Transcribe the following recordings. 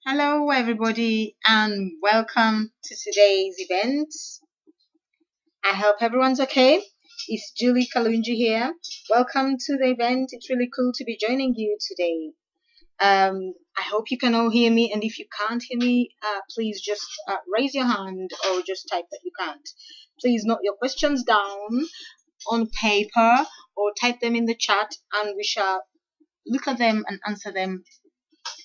Hello, everybody, and welcome to today's event. I hope everyone's okay. It's Julie Kalunji here. Welcome to the event. It's really cool to be joining you today. I hope you can all hear me, and if you can't hear me, please just raise your hand or just type that you can't. Please note your questions down on paper or type them in the chat, and we shall look at them and answer them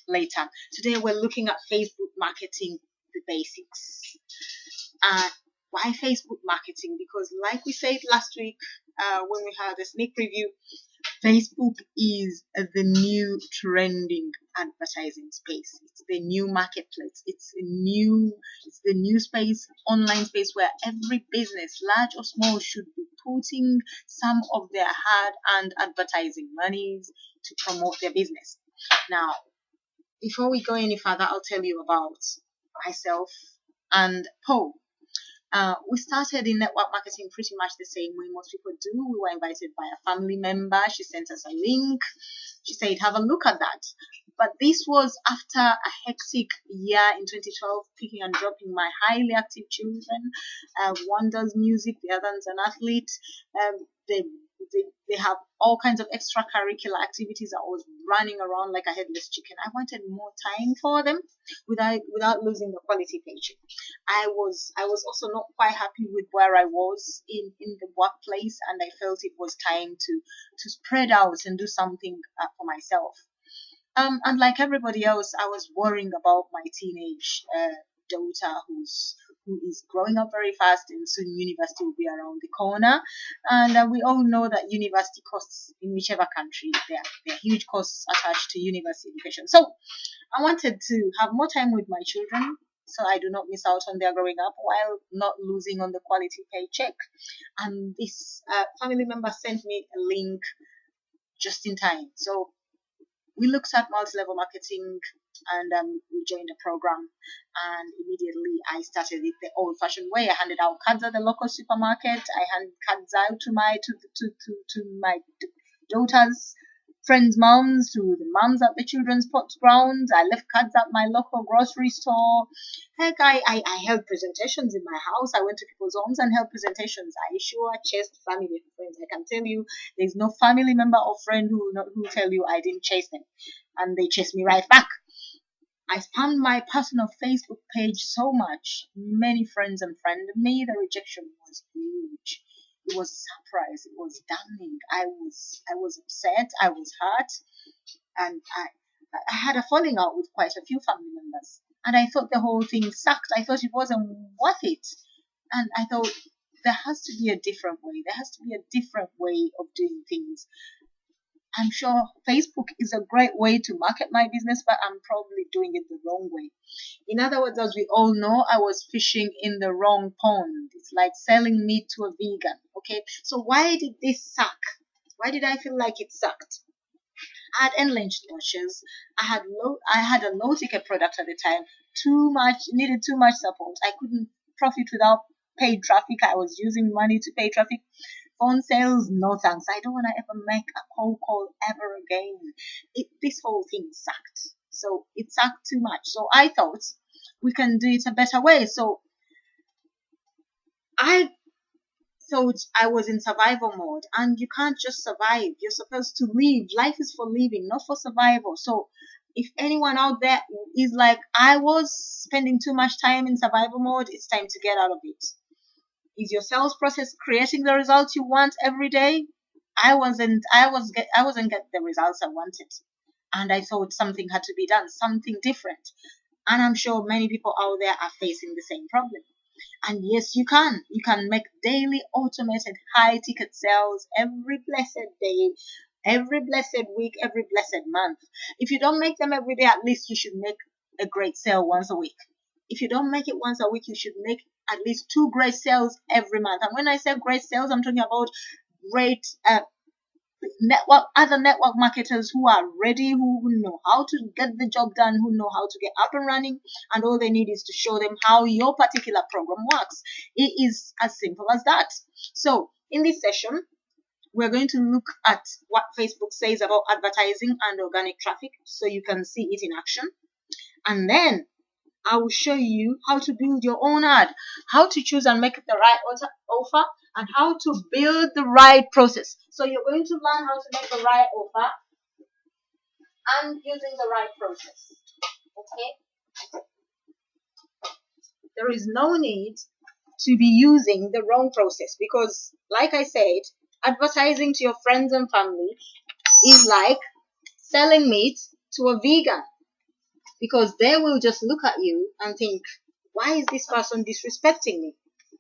later. Today we're looking at Facebook marketing, the basics. Why Facebook marketing? Because like we said last week when we had a sneak preview, Facebook is the new trending advertising space. It's the new marketplace. It's the new space, online space where every business, large or small, should be putting some of their hard-earned advertising monies to promote their business. Now, before we go any further, I'll tell you about myself and Paul. We started in network marketing pretty much the same way most people do. We were invited by a family member. She sent us a link. She said, have a look at that. But this was after a hectic year in 2012, picking and dropping my highly active children. One does music, the other's an athlete. They, they have all kinds of extracurricular activities. I was running around like a headless chicken. I wanted more time for them without losing the quality paycheck. I was also not quite happy with where I was in the workplace, and I felt it was time to spread out and do something for myself. And like everybody else, I was worrying about my teenage daughter who is growing up very fast, and soon university will be around the corner. And we all know that university costs in whichever country, there are huge costs attached to university education. So I wanted to have more time with my children so I do not miss out on their growing up while not losing on the quality paycheck. And this family member sent me a link just in time. So we looked at multi-level marketing, and we joined the program, and immediately I started it the old-fashioned way. I handed out cards at the local supermarket. I handed cards out to my daughters' friends' moms, to the moms at the children's sports grounds. I left cards at my local grocery store. Heck, I held presentations in my house. I went to people's homes and held presentations. I sure chased family and friends. I can tell you, there's no family member or friend who will tell you I didn't chase them, and they chased me right back. I spammed my personal Facebook page so much. Many friends unfriended me. The rejection was huge. It was a surprise. It was damning. I was upset. I was hurt, and I had a falling out with quite a few family members. And I thought the whole thing sucked. I thought it wasn't worth it. And I thought there has to be a different way. There has to be a different way of doing things. I'm sure Facebook is a great way to market my business, but I'm probably doing it the wrong way. In other words, as we all know, I was fishing in the wrong pond. It's like selling meat to a vegan. Okay, so why did this suck? Why did I feel like it sucked? I had endless launches. I had a low ticket product at the time. Needed too much support. I couldn't profit without paid traffic. I was using money to pay traffic. Phone sales, no thanks. I don't want to ever make a cold call ever again. This whole thing sucked. So it sucked too much. So I thought we can do it a better way. So I thought I was in survival mode, and you can't just survive. You're supposed to live. Life is for living, not for survival. So if anyone out there is like I was, spending too much time in survival mode, it's time to get out of it. Is your sales process creating the results you want every day? I wasn't getting the results I wanted, and I thought something had to be done, something different. And I'm sure many people out there are facing the same problem. And yes, you can make daily automated high ticket sales every blessed day, every blessed week, every blessed month. If you don't make them every day, at least you should make a great sale once a week. If you don't make it once a week, you should make at least 2 great sales every month. And when I say great sales, I'm talking about great other network marketers who are ready, who know how to get the job done, who know how to get up and running, and all they need is to show them how your particular program works. It is as simple as that. So in this session, we're going to look at what Facebook says about advertising and organic traffic, so you can see it in action. And then I will show you how to build your own ad, how to choose and make the right offer, and how to build the right process. So you're going to learn how to make the right offer and using the right process. Okay? There is no need to be using the wrong process because, like I said, advertising to your friends and family is like selling meat to a vegan, because they will just look at you and think, why is this person disrespecting me?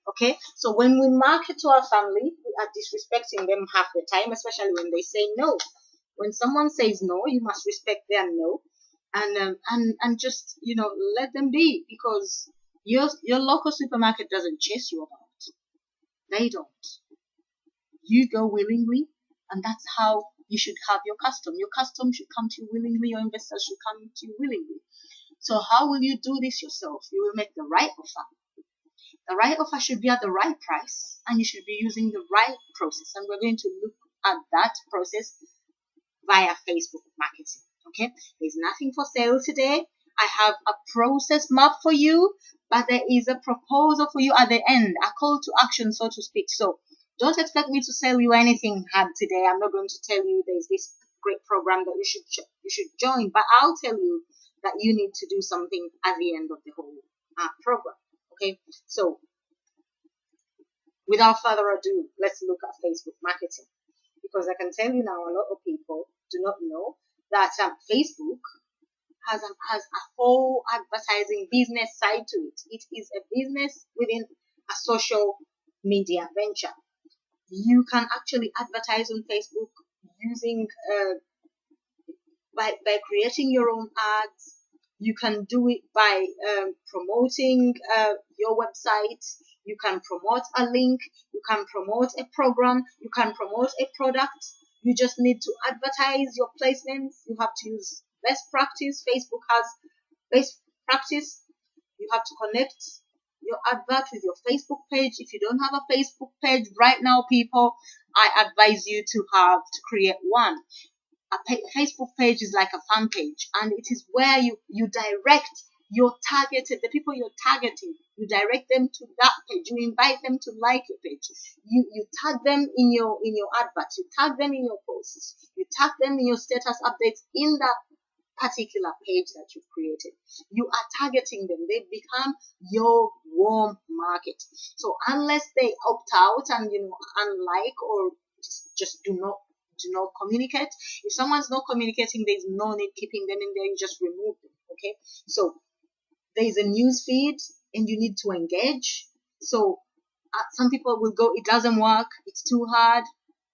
Okay, so when we market to our family, we are disrespecting them half the time, especially when they say no. When someone says no, you must respect their no, and just let them be, because your local supermarket doesn't chase you about. They don't. You go willingly, and that's how you should have your custom. Your custom should come to you willingly. Your investors should come to you willingly. So how will you do this yourself? You will make the right offer. The right offer should be at the right price, and you should be using the right process. And we're going to look at that process via Facebook marketing. Okay, there's nothing for sale today. I have a process map for you, but there is a proposal for you at the end, a call to action, so to speak. So don't expect me to sell you anything hard today. I'm not going to tell you there's this great program that you should join, but I'll tell you that you need to do something at the end of the whole program. Okay, so without further ado, let's look at Facebook marketing, because I can tell you now a lot of people do not know that Facebook has a whole advertising business side to it. It is a business within a social media venture. You can actually advertise on Facebook using by creating your own ads. You can do it by promoting your website. You can promote a link. You can promote a program. You can promote a product. You just need to advertise your placements. You have to use best practice. Facebook has best practice. You have to connect your advert with your Facebook page. If you don't have a Facebook page right now, people, I advise you to create one. A Facebook page is like a fan page, and it is where you direct your targeted, the people you're targeting, you direct them to that page. You invite them to like your page. You tag them in your adverts. You tag them in your posts. You tag them in your status updates in that particular page that you've created. You are targeting them. They become your warm market. So unless they opt out and unlike or just do not communicate, if someone's not communicating, there's no need keeping them in there. You just remove them. Okay, so there is a news feed and you need to engage. So some people will go, it doesn't work, it's too hard,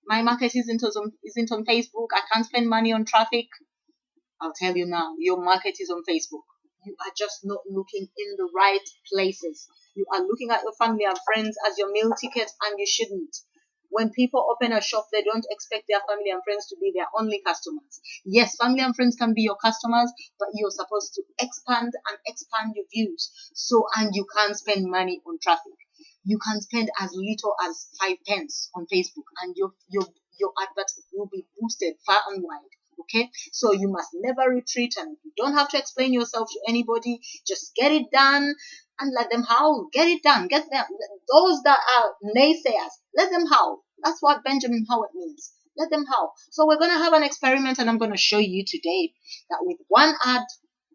my market isn't on Facebook, I can't spend money on traffic. I'll tell you now, your market is on Facebook. You are just not looking in the right places. You are looking at your family and friends as your meal ticket, and you shouldn't. When people open a shop, they don't expect their family and friends to be their only customers. Yes, family and friends can be your customers, but you're supposed to expand your views. So, and you can't spend money on traffic. You can spend as little as 5 pence on Facebook, and your advert will be boosted far and wide. Okay, so you must never retreat, and you don't have to explain yourself to anybody. Just get it done and let them howl. Get it done. Get them. Those that are naysayers, let them howl. That's what Benjamin Howard means. Let them howl. So we're going to have an experiment, and I'm going to show you today that with one ad,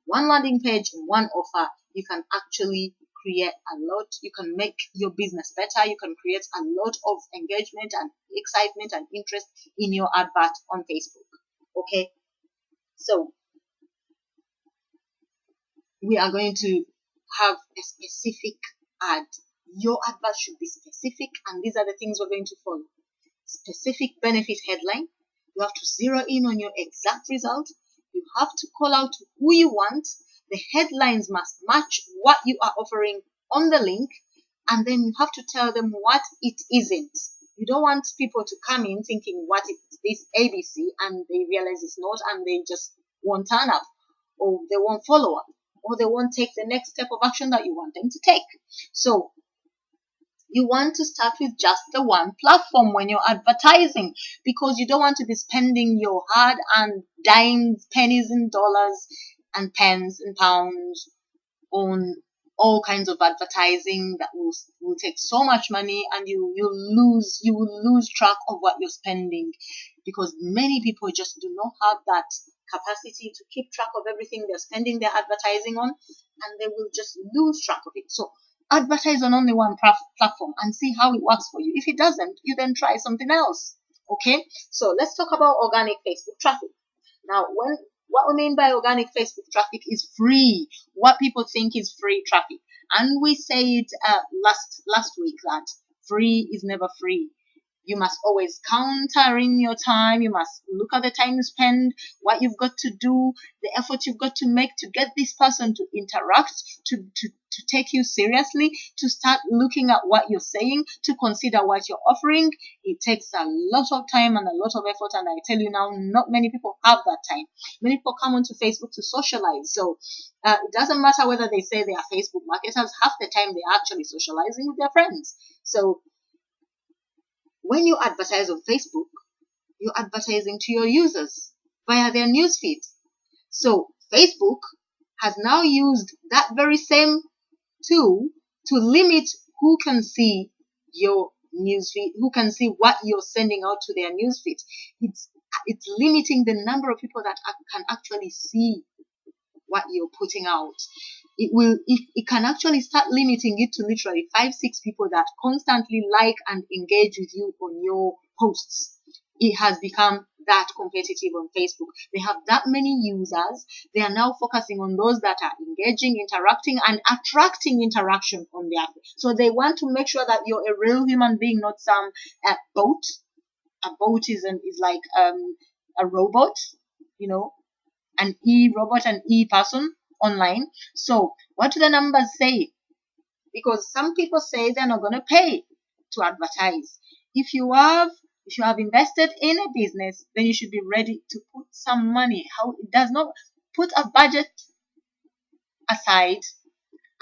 one landing page, and one offer, you can actually create a lot. You can make your business better. You can create a lot of engagement and excitement and interest in your advert on Facebook. Okay, so we are going to have a specific ad. Your advert should be specific, and these are the things we're going to follow. Specific benefit headline. You have to zero in on your exact result. You have to call out who you want. The headlines must match what you are offering on the link, and then you have to tell them what it isn't. You don't want people to come in thinking, what is this ABC, and they realize it's not, and they just won't turn up, or they won't follow up, or they won't take the next step of action that you want them to take. So you want to start with just the one platform when you're advertising, because you don't want to be spending your hard-earned dimes, pennies, and dollars and pence and pounds on all kinds of advertising that will take so much money, and you will lose track of what you're spending, because many people just do not have that capacity to keep track of everything they're spending their advertising on, and they will just lose track of it. So advertise on only one platform and see how it works for you. If it doesn't, you then try something else. Okay, so let's talk about organic Facebook traffic. Now, what we mean by organic Facebook traffic is free. What people think is free traffic, and we said it last week that free is never free. You must always counter in your time. You must look at the time you spend, what you've got to do, the effort you've got to make to get this person to interact, to take you seriously, to start looking at what you're saying, to consider what you're offering. It takes a lot of time and a lot of effort, and I tell you now, not many people have that time. Many people come onto Facebook to socialize, so it doesn't matter whether they say they are Facebook marketers. Half the time they're actually socializing with their friends. So when you advertise on Facebook, you're advertising to your users via their newsfeed. So Facebook has now used that very same tool to limit who can see your newsfeed, who can see what you're sending out to their newsfeed. It's limiting the number of people that can actually see what you're putting out. It can actually start limiting it to literally 5-6 people that constantly like and engage with you on your posts. It has become that competitive on Facebook. They have that many users. They are now focusing on those that are engaging, interacting, and attracting interaction on their. So they want to make sure that you're a real human being, not some bot. A bot is like a robot, an e-robot, an e-person online. So what do the numbers say? Because some people say they're not going to pay to advertise. If you have invested in a business, then you should be ready to put some money. How it does not put a budget aside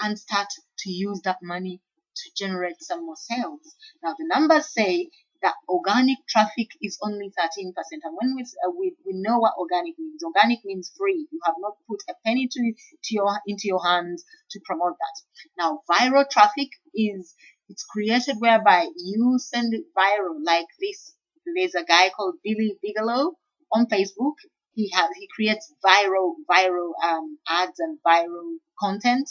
and start to use that money to generate some more sales. Now the numbers say that organic traffic is only 13%. And when we know what organic means. Organic means free. You have not put a penny into your hands to promote that. Now, viral traffic it's created whereby you send it viral like this. There's a guy called Billy Bigelow on Facebook. He creates viral ads and viral content,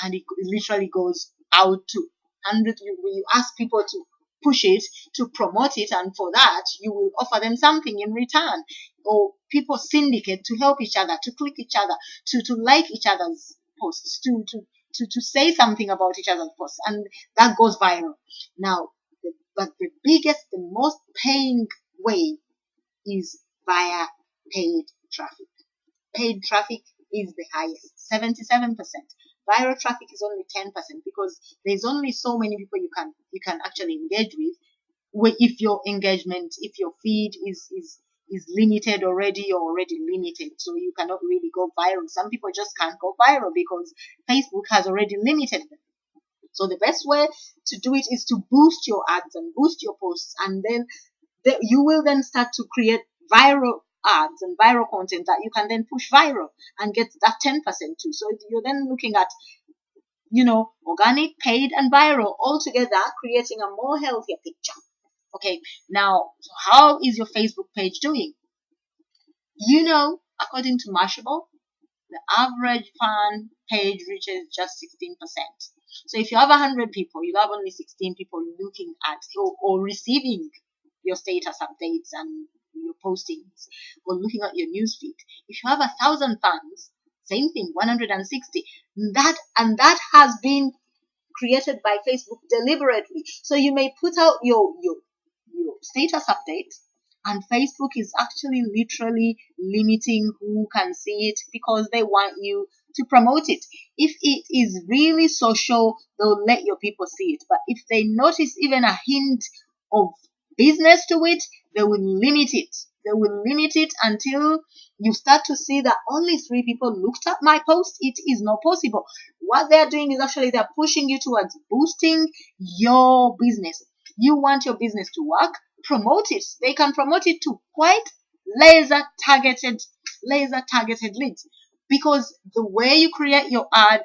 and it literally goes out to hundreds. You ask people to push it, to promote it, and for that you will offer them something in return. Or people syndicate to help each other, to click each other, to like each other's posts, to say something about each other's posts, and that goes viral. Now, but the most paying way is via paid traffic. Paid traffic is the highest, 77%. Viral traffic is only 10% because there's only so many people you can actually engage with. If your feed is limited already, you're already limited, so you cannot really go viral. Some people just can't go viral because Facebook has already limited them. So the best way to do it is to boost your ads and boost your posts, and then you will then start to create viral ads and viral content that you can then push viral and get that 10% too. So you're then looking at, organic, paid, and viral all together, creating a more healthier picture. Okay, now, so how is your Facebook page doing? According to Mashable, the average fan page reaches just 16%. So if you have 100 people, you have only 16 people looking at or receiving your status updates and your postings, or looking at your newsfeed. If you have 1,000 fans, same thing, 160. That has been created by Facebook deliberately. So you may put out your status update, and Facebook is actually literally limiting who can see it because they want you to promote it. If it is really social, they'll let your people see it. But if they notice even a hint of business to it, they will limit it. They will limit it until you start to see that only 3 people looked at my post. It is not possible. What they're doing is actually they're pushing you towards boosting your business. You want your business to work, promote it. They can promote it to quite laser targeted leads. because the way you create your ad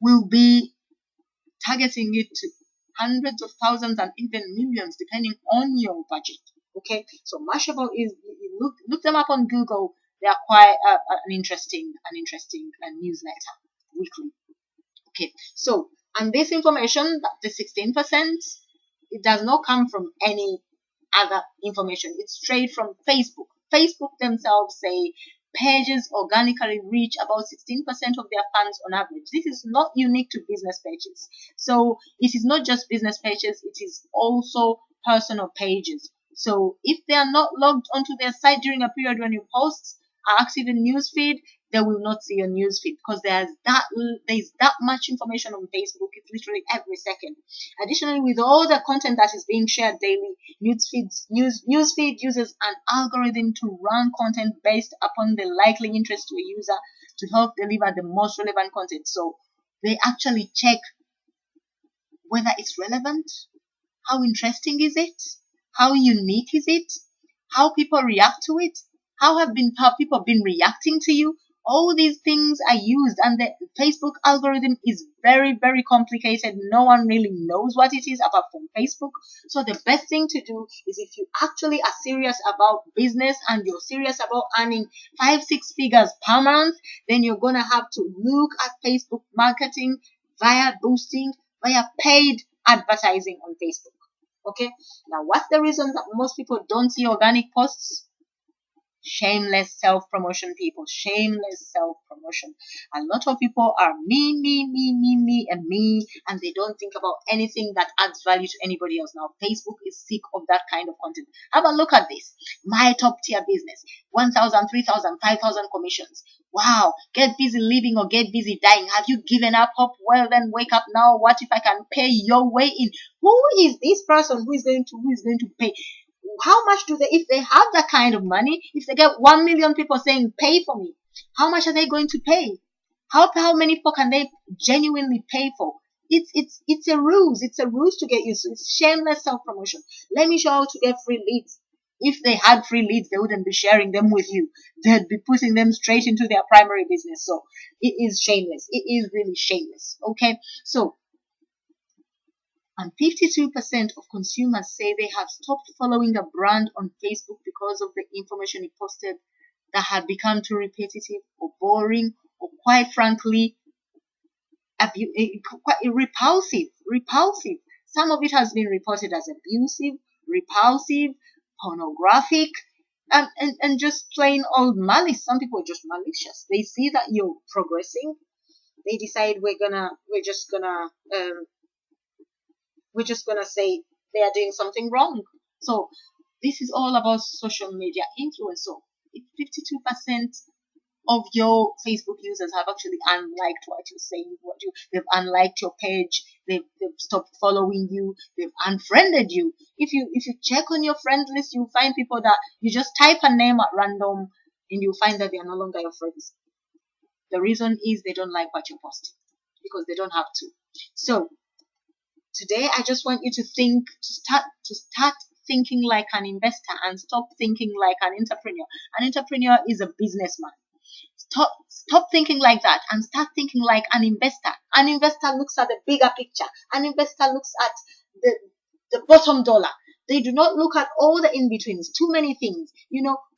will be targeting it to hundreds of thousands and even millions depending on your budget. Okay, so Mashable is, you look them up on Google. They are quite an interesting newsletter weekly. Okay, so, and this information, the 16%, it does not come from any other information. It's straight from Facebook. Facebook themselves say pages organically reach about 16% of their fans on average. This is not unique to business pages. So it is not just business pages, it is also personal pages. So if they are not logged onto their site during a period when your posts are active in newsfeed, they will not see your newsfeed because there's that much information on Facebook. It's literally every second. Additionally, with all the content that is being shared daily, newsfeed uses an algorithm to run content based upon the likely interest to a user to help deliver the most relevant content. So they actually check whether it's relevant, how interesting is it, how unique is it, how people react to it, how people been reacting to you. All these things are used, and the Facebook algorithm is very, very complicated. No one really knows what it is apart from Facebook. So the best thing to do is, if you actually are serious about business and you're serious about earning 5-6 figures per month, then you're gonna have to look at Facebook marketing via paid advertising on Facebook. Okay, now what's the reason that most people don't see organic posts? Shameless self-promotion, people. Shameless self-promotion. A lot of people are me, and they don't think about anything that adds value to anybody else. Now, Facebook is sick of that kind of content. Have a look at this. My top tier business. 1,000, 3,000, 5,000 commissions. Wow. Get busy living or get busy dying. Have you given up hope? Well, then wake up now. What if I can pay your way in? Who is this person who is going to pay? How much do they, if they have that kind of money, if they get 1 million people saying pay for me, how much are they going to pay? How many people can they genuinely pay for? It's a ruse. It's a ruse to get you. So it's shameless self-promotion. Let me show how to get free leads. If they had free leads, they wouldn't be sharing them with you. They'd be putting them straight into their primary business. So it is shameless. It is really shameless. Okay, so, and 52% of consumers say they have stopped following a brand on Facebook because of the information it posted that had become too repetitive or boring, or quite frankly, quite repulsive. Some of it has been reported as abusive, repulsive, pornographic, and just plain old malice. Some people are just malicious. They see that you're progressing. They decide we're just gonna say they are doing something wrong. So this is all about social media influence. So if 52% of your Facebook users have actually unliked what you're saying, they've unliked your page, they've stopped following you, they've unfriended you. If you check on your friend list, you'll find people that you just type a name at random and you'll find that they are no longer your friends. The reason is they don't like what you're posting because they don't have to. So today, I just want you to start thinking like an investor and stop thinking like an entrepreneur. An entrepreneur is a businessman. Stop thinking like that and start thinking like an investor. An investor looks at the bigger picture. An investor looks at the bottom dollar. They do not look at all the in-betweens, too many things.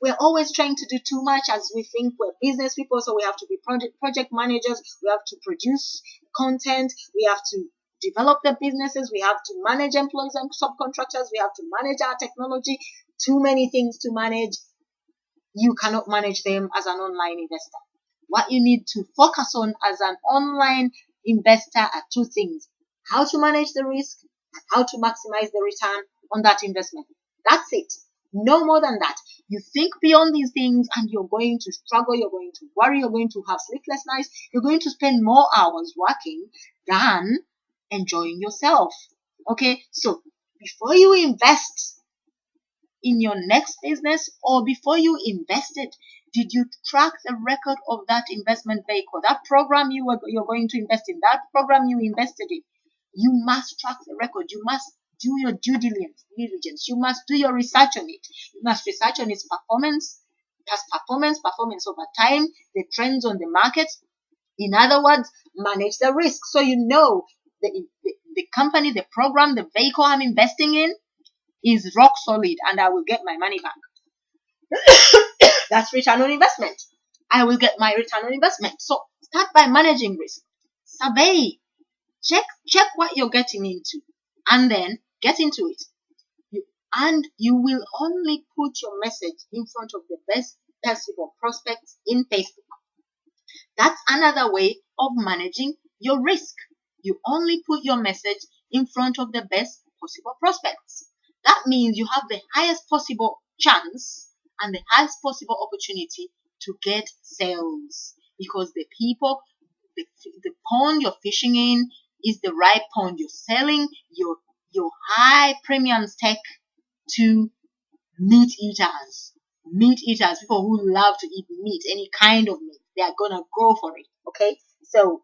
We're always trying to do too much as we think we're business people, so we have to be project managers, we have to produce content, we have to develop the businesses, we have to manage employees and subcontractors, we have to manage our technology. Too many things to manage. You cannot manage them as an online investor. What you need to focus on as an online investor are two things: how to manage the risk and how to maximize the return on that investment. That's it. No more than that. You think beyond these things and you're going to struggle, you're going to worry, you're going to have sleepless nights, you're going to spend more hours working than enjoying yourself. Okay, so before you invest in your next business, or before you invested, did you track the record of that investment vehicle, that program you're going to invest in, that program you invested in? You must track the record. You must do your due diligence. You must do your research on it. You must research on its performance, past performance over time, the trends on the market. In other words, manage the risk. So you know the company, the program, the vehicle I'm investing in is rock solid and I will get my money back. That's return on investment. I will get my return on investment. So start by managing risk. Survey. Check what you're getting into and then get into it. And you will only put your message in front of the best possible prospects in Facebook. That's another way of managing your risk. You only put your message in front of the best possible prospects. That means you have the highest possible chance and the highest possible opportunity to get sales, because the people, the pond you're fishing in is the right pond. You're selling your high premium steak to meat eaters, people who love to eat meat, any kind of meat. They are gonna go for it. Okay, so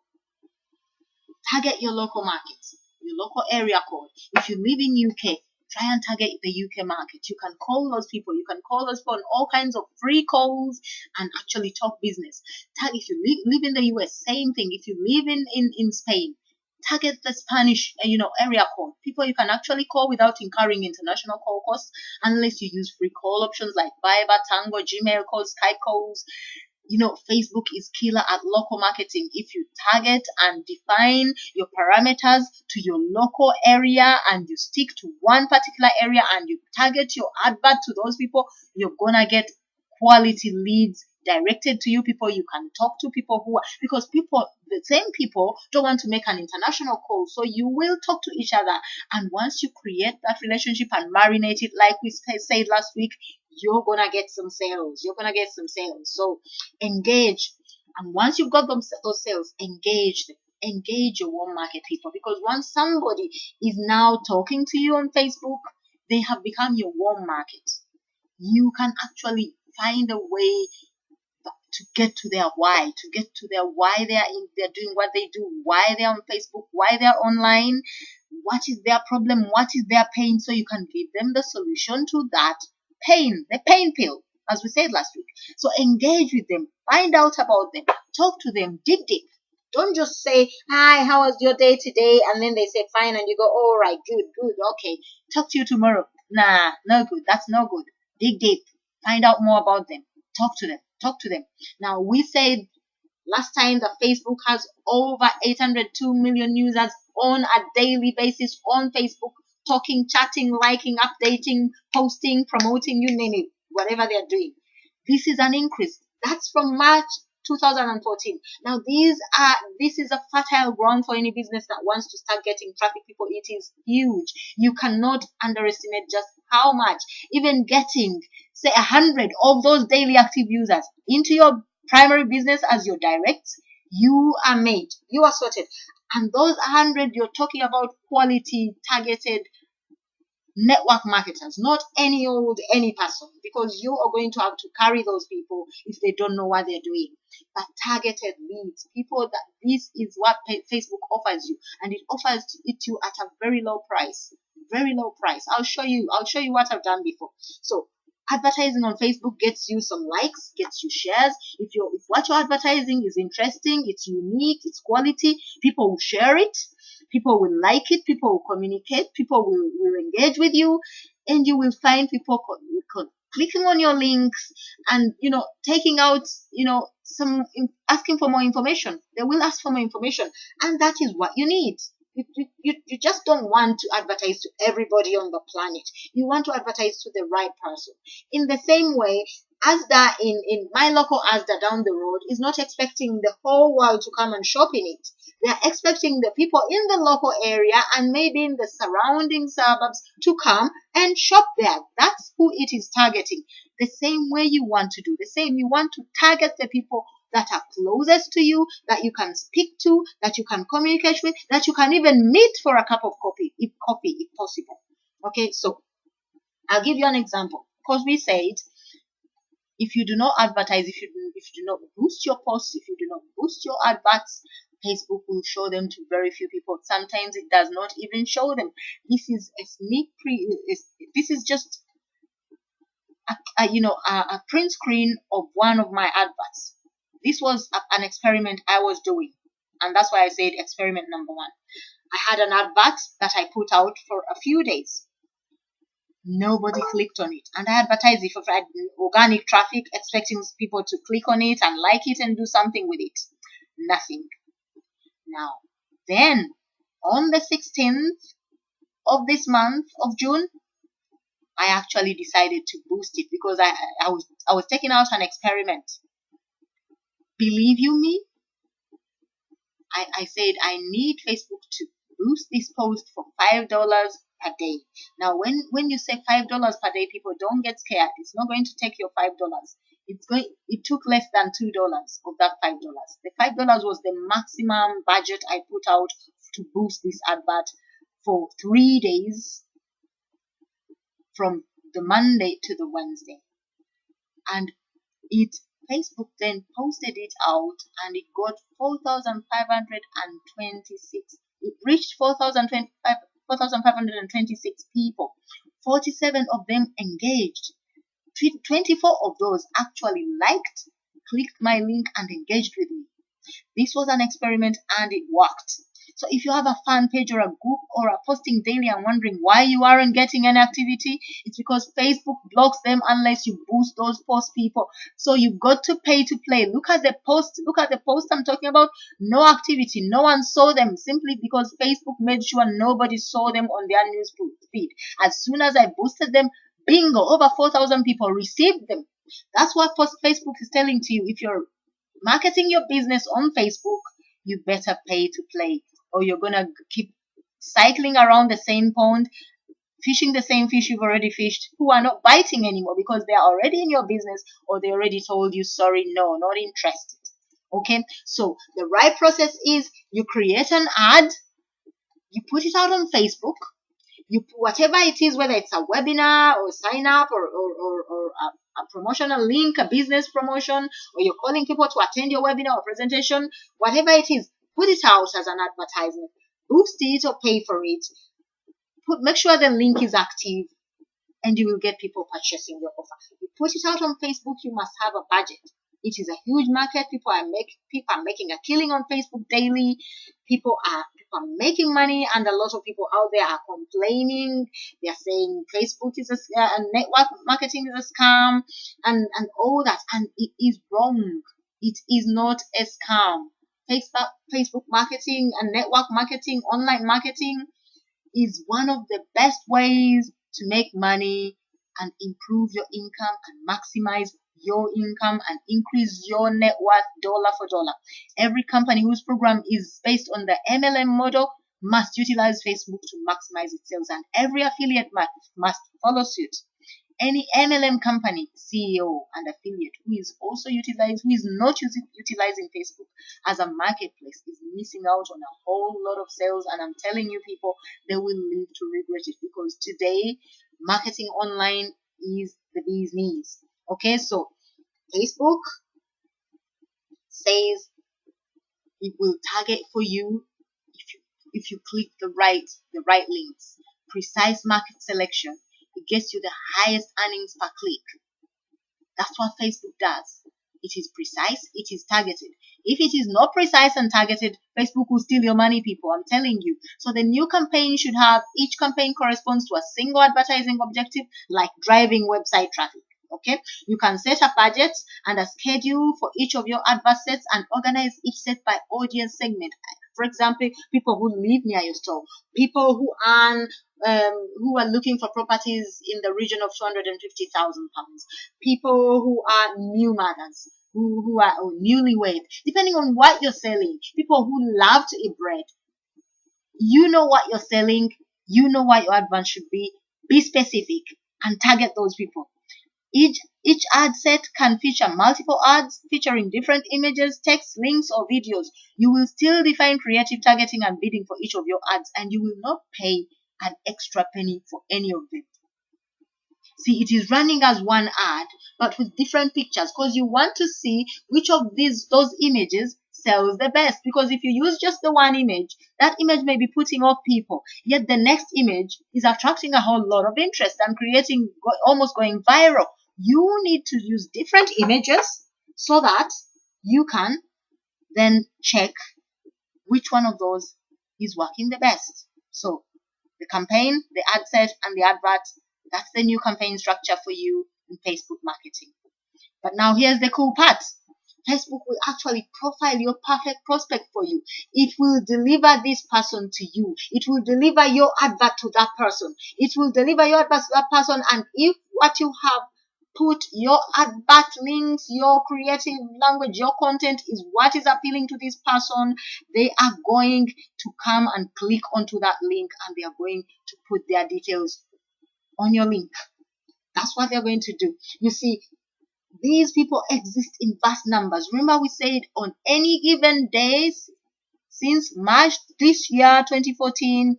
target your local market, your local area code. If you live in UK, try and target the UK market. You can call those people. You can call those people on all kinds of free calls and actually talk business. If you live in the US, same thing. If you live in Spain, target the Spanish, area code. People you can actually call without incurring international call costs, unless you use free call options like Viber, Tango, Gmail calls, Skype calls. Facebook is killer at local marketing. If you target and define your parameters to your local area and you stick to one particular area and you target your advert to those people, you're gonna get quality leads directed to you, people you can talk to, because the same people don't want to make an international call. So you will talk to each other. And once you create that relationship and marinate it, like we said last week, you're going to get some sales. So engage. And once you've got those sales, engage them. Engage your warm market people. Because once somebody is now talking to you on Facebook, they have become your warm market. You can actually find a way to get to their why, they're doing what they do, why they're on Facebook, why they're online, what is their problem, what is their pain, so you can give them the solution to that pain, the pain pill, as we said last week. So engage with them, find out about them, talk to them, dig deep. Don't just say, hi, how was your day today? And then they say, fine, and you go, all right, good, okay, talk to you tomorrow. Nah, no good, that's no good. Dig deep, find out more about them, talk to them. Now, we said last time that Facebook has over 802 million users on a daily basis on Facebook, talking, chatting, liking, updating, posting, promoting, you name it, whatever they're doing. This is an increase. That's from March 2014. Now, this is a fertile ground for any business that wants to start getting traffic, people. It is huge. You cannot underestimate just how much. Even getting, say, 100 of those daily active users into your primary business as your direct, you are made. You are sorted. And those 100, you're talking about quality, targeted network marketers, not any person, because you are going to have to carry those people if they don't know what they're doing. But targeted leads, people that this is what Facebook offers you, and it offers it to you at a very low price. I'll show you what I've done before. So advertising on Facebook gets you some likes, gets you shares. If what you're advertising is interesting, it's unique, it's quality, people will share it, people will like it, people will communicate, people will engage with you, and you will find people clicking on your links and taking out some asking for more information. They will ask for more information, and that is what you need. You just don't want to advertise to everybody on the planet. You want to advertise to the right person. In the same way, Asda in my local Asda down the road is not expecting the whole world to come and shop in it. They are expecting the people in the local area and maybe in the surrounding suburbs to come and shop there. That's who it is targeting. The same way you want to do the same. You want to target the people that are closest to you, that you can speak to, that you can communicate with, that you can even meet for a cup of coffee if possible. Okay, so I'll give you an example. Because we said, if you do not advertise, if you do not boost your posts, if you do not boost your adverts, Facebook will show them to very few people. Sometimes it does not even show them. This is a sneak preview. This is just a print screen of one of my adverts. This was an experiment I was doing, and that's why I said experiment number one. I had an advert that I put out for a few days. Nobody clicked on it, and I advertised it for organic traffic, expecting people to click on it and like it and do something with it. Nothing. Now, then on the 16th of this month of June, I actually decided to boost it because I was taking out an experiment. Believe you me, I said I need Facebook to boost this post for $5 per day. Now, when you say $5 per day, people don't get scared. It's not going to take your $5. It took less than $2 of that $5. The $5 was the maximum budget I put out to boost this advert for 3 days, from the Monday to the Wednesday. And Facebook then posted it out, and it got 4,526. It reached 4,526 people. 47 of them engaged. 24 of those actually liked, clicked my link, and engaged with me. This was an experiment, and it worked. So if you have a fan page or a group or are posting daily and wondering why you aren't getting any activity, it's because Facebook blocks them unless you boost those post people. So you've got to pay to play. Look at the post I'm talking about. No activity. No one saw them simply because Facebook made sure nobody saw them on their news feed. As soon as I boosted them, bingo, over 4,000 people received them. That's what Facebook is telling to you. If you're marketing your business on Facebook, you better pay to play, or you're gonna keep cycling around the same pond, fishing the same fish you've already fished, who are not biting anymore because they are already in your business, or they already told you, sorry, no, not interested. Okay, so the right process is you create an ad, you put it out on Facebook, whatever it is, whether it's a webinar or sign up or a promotional link, a business promotion, or you're calling people to attend your webinar or presentation, whatever it is, put it out as an advertisement, boost it or pay for it. Make sure the link is active, and you will get people purchasing your offer. You put it out on Facebook, you must have a budget. It is a huge market. People are making a killing on Facebook daily. People are making money, and a lot of people out there are complaining. They are saying Facebook is a network marketing is a scam, and all that. And it is wrong. It is not a scam. Facebook marketing and network marketing, online marketing is one of the best ways to make money and improve your income and maximize your income and increase your net worth dollar for dollar. Every company whose program is based on the MLM model must utilize Facebook to maximize its sales, and every affiliate must follow suit. Any MLM company, CEO and affiliate who is not utilizing Facebook as a marketplace is missing out on a whole lot of sales, and I'm telling you people, they will live to regret it, because today marketing online is the bee's knees. Okay, so Facebook says it will target for you if you click the right links. Precise market selection. It gets you the highest earnings per click. That's what Facebook does. It is precise, it is targeted. If it is not precise and targeted, Facebook will steal your money, people. I'm telling you. So the new campaign should have, each campaign corresponds to a single advertising objective, like driving website traffic. Okay, you can set a budget and a schedule for each of your advert sets and organize each set by audience segment. For example, people who live near your store, people who are looking for properties in the region of £250,000, people who are new mothers, who are newlywed, depending on what you're selling, people who love to eat bread. You know what you're selling, you know what your advert should be specific and target those people. Each ad set can feature multiple ads featuring different images, text, links, or videos. You will still define creative targeting and bidding for each of your ads, and you will not pay an extra penny for any of them. See, it is running as one ad, but with different pictures, because you want to see which of those images sells the best. Because if you use just the one image, that image may be putting off people, yet the next image is attracting a whole lot of interest and almost going viral. you need to use different images so that you can then check which one of those is working the best. So the campaign, the ad set, and the advert, that's the new campaign structure for you in Facebook marketing. But now here's the cool part. Facebook will actually profile your perfect prospect for you. It will deliver this person to you. It will deliver your advert to that person. It will deliver your advert to that person. And if what you have put, your advert links, your creative language, your content is what is appealing to this person, they are going to come and click onto that link, and they are going to put their details on your link. That's what they're going to do. You see, these people exist in vast numbers. Remember, we said on any given days since March this year, 2014,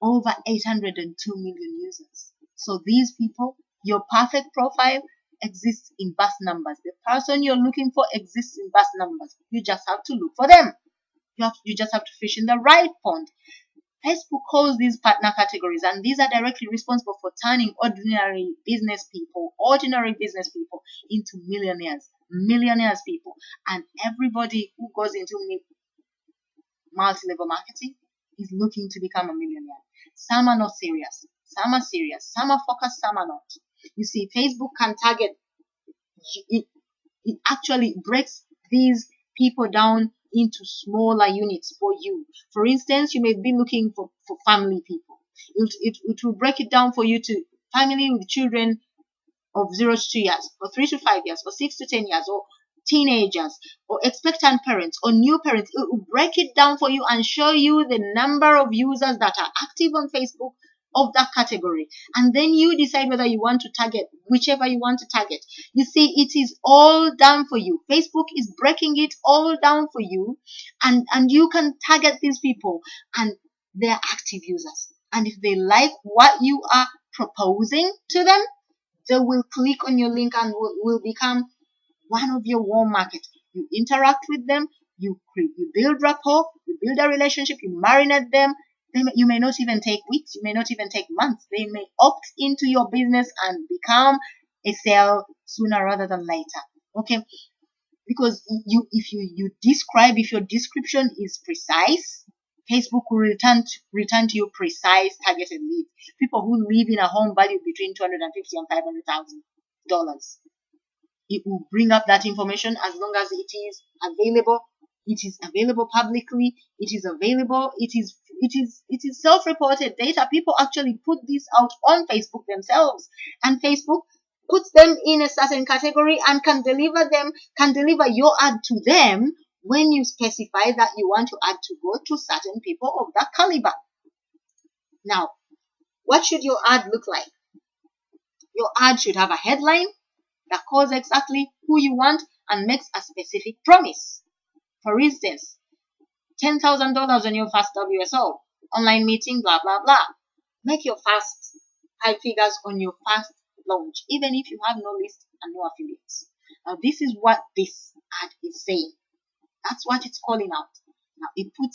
over 802 million users. So these people, your perfect profile exists in vast numbers. The person you're looking for exists in vast numbers. You just have to look for them. You just have to fish in the right pond. Facebook calls these partner categories, and these are directly responsible for turning ordinary business people into millionaires people. And everybody who goes into multi-level marketing is looking to become a millionaire. Some are not serious, some are serious, some are focused, some are not. You see, Facebook can target, it actually breaks these people down into smaller units for you. For instance, you may be looking for family people. It will break it down for you to family with children of 0 to 2 years, or 3 to 5 years, or 6 to 10 years, or teenagers, or expectant parents, or new parents. It will break it down for you and show you the number of users that are active on Facebook of that category. And then you decide whether you want to target whichever you want to target. You see, it is all done for you. Facebook is breaking it all down for you, and you can target these people, and they're active users. And if they like what you are proposing to them, they will click on your link and will become one of your warm market. You interact with them, you build rapport, you build a relationship, you marinate them. You may not even take weeks, you may not even take months. They may opt into your business and become a sale sooner rather than later. Okay? Because if your description is precise, Facebook will return to you precise targeted leads. People who live in a home valued between $250,000 and $500,000. It will bring up that information as long as it is available. It is available publicly. It is available. It is self-reported data. People actually put this out on Facebook themselves, and Facebook puts them in a certain category and can deliver your ad to them when you specify that you want your ad to go to certain people of that caliber. Now, what should your ad look like? Your ad should have a headline that calls exactly who you want and makes a specific promise. For instance, $10,000 on your first WSO, online meeting, blah, blah, blah. Make your first 5 figures on your first launch, even if you have no list and no affiliates. Now, this is what this ad is saying. That's what it's calling out. Now, they put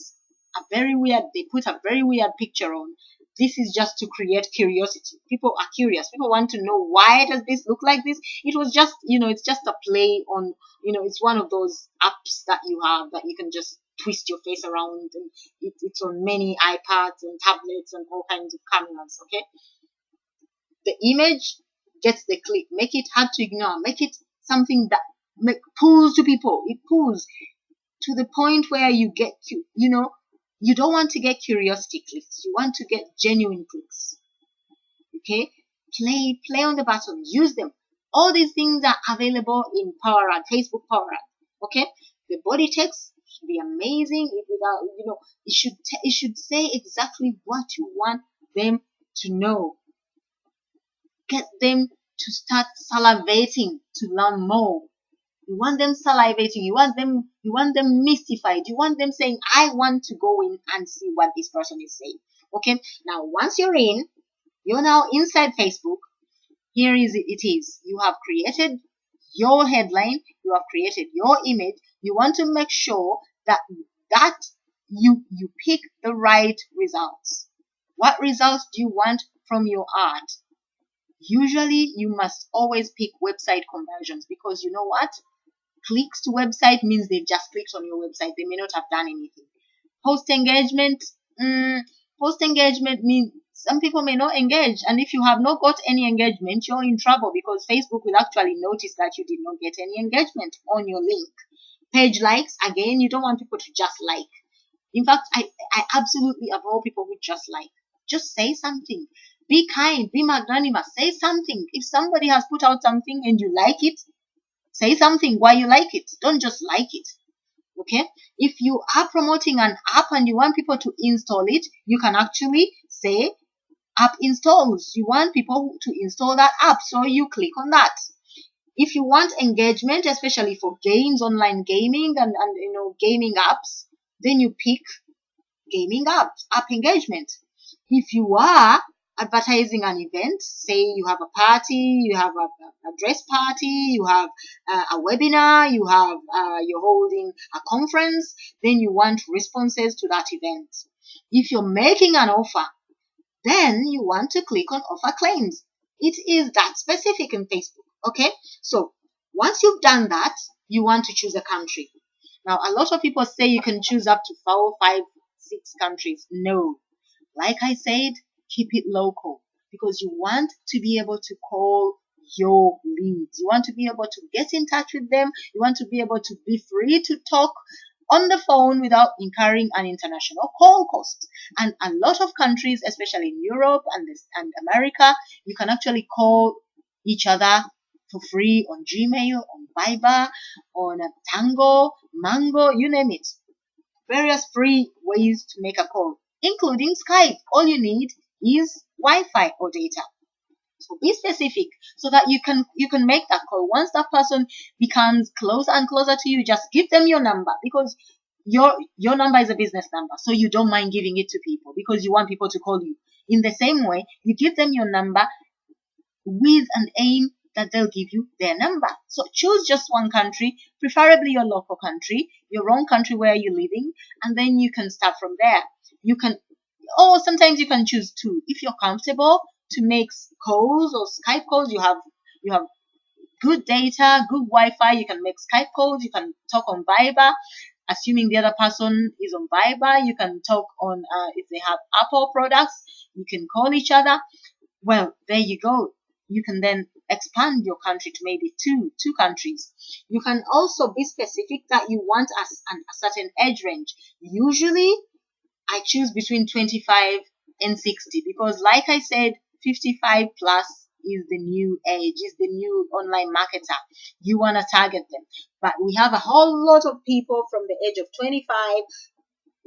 a very weird picture on. This is just to create curiosity. People are curious. People want to know, why does this look like this? It was just, it's just a play on, it's one of those apps that you have that you can just twist your face around, and it's on many iPads and tablets and all kinds of cameras, okay? The image gets the click. Make it hard to ignore. Make it something that pulls to people. It pulls to the point where you get, you don't want to get curiosity clicks. You want to get genuine clicks. Okay? Play on the buttons. Use them. All these things are available in Power Ad, Facebook Power Ad. Okay? The body text should be amazing. It should say exactly what you want them to know. Get them to start salivating to learn more. You want them salivating. You want them mystified. You want them saying, I want to go in and see what this person is saying. Okay? Now, once you're in, you're now inside Facebook. Here it is. You have created your headline. You have created your image. You want to make sure that you pick the right results. What results do you want from your ad? Usually, you must always pick website conversions, because you know what? Clicks to website means they've just clicked on your website. They may not have done anything. Post engagement, post engagement means some people may not engage, and if you have not got any engagement, you're in trouble, because Facebook will actually notice that you did not get any engagement on your link. Page likes, again, you don't want people to just like. In fact, I absolutely avoid people who just like. Just say something. Be kind, be magnanimous, say something. If somebody has put out something and you like it, say something why you like it. Don't just like it. Okay? If you are promoting an app and you want people to install it, you can actually say app installs. You want people to install that app, so you click on that. If you want engagement, especially for games, online gaming, and gaming apps, then you pick gaming apps, app engagement. If you are advertising an event, say you have a party, you have a dress party, you have a webinar, you're holding a conference, then you want responses to that event. If you're making an offer, then you want to click on offer claims. It is that specific in Facebook. Okay, so once you've done that, you want to choose a country. Now, a lot of people say you can choose up to 4, 5, 6 countries. No, like I said, keep it local, because you want to be able to call your leads. You want to be able to get in touch with them. You want to be able to be free to talk on the phone without incurring an international call cost. And a lot of countries, especially in Europe and America, you can actually call each other for free on Gmail, on Viber, on Tango, Mango, you name it. Various free ways to make a call, including Skype. All you need is Wi-Fi or data. So be specific so that you can make that call. Once that person becomes closer and closer to you, just give them your number, because your number is a business number, so you don't mind giving it to people because you want people to call you. In the same way, you give them your number with an aim that they'll give you their number. So choose just one country, preferably your local country, your own country where you're living, and then you can start from there. You can, or sometimes you can choose 2. If you're comfortable to make calls or Skype calls, you have good data, good Wi-Fi, you can make Skype calls, you can talk on Viber. Assuming the other person is on Viber, you can talk on, if they have Apple products, you can call each other. Well, there you go. You can then expand your country to maybe two countries. You can also be specific that you want a certain age range. Usually, I choose between 25 and 60 because, like I said, 55 plus is the new age, is the new online marketer. You want to target them. But we have a whole lot of people from the age of 25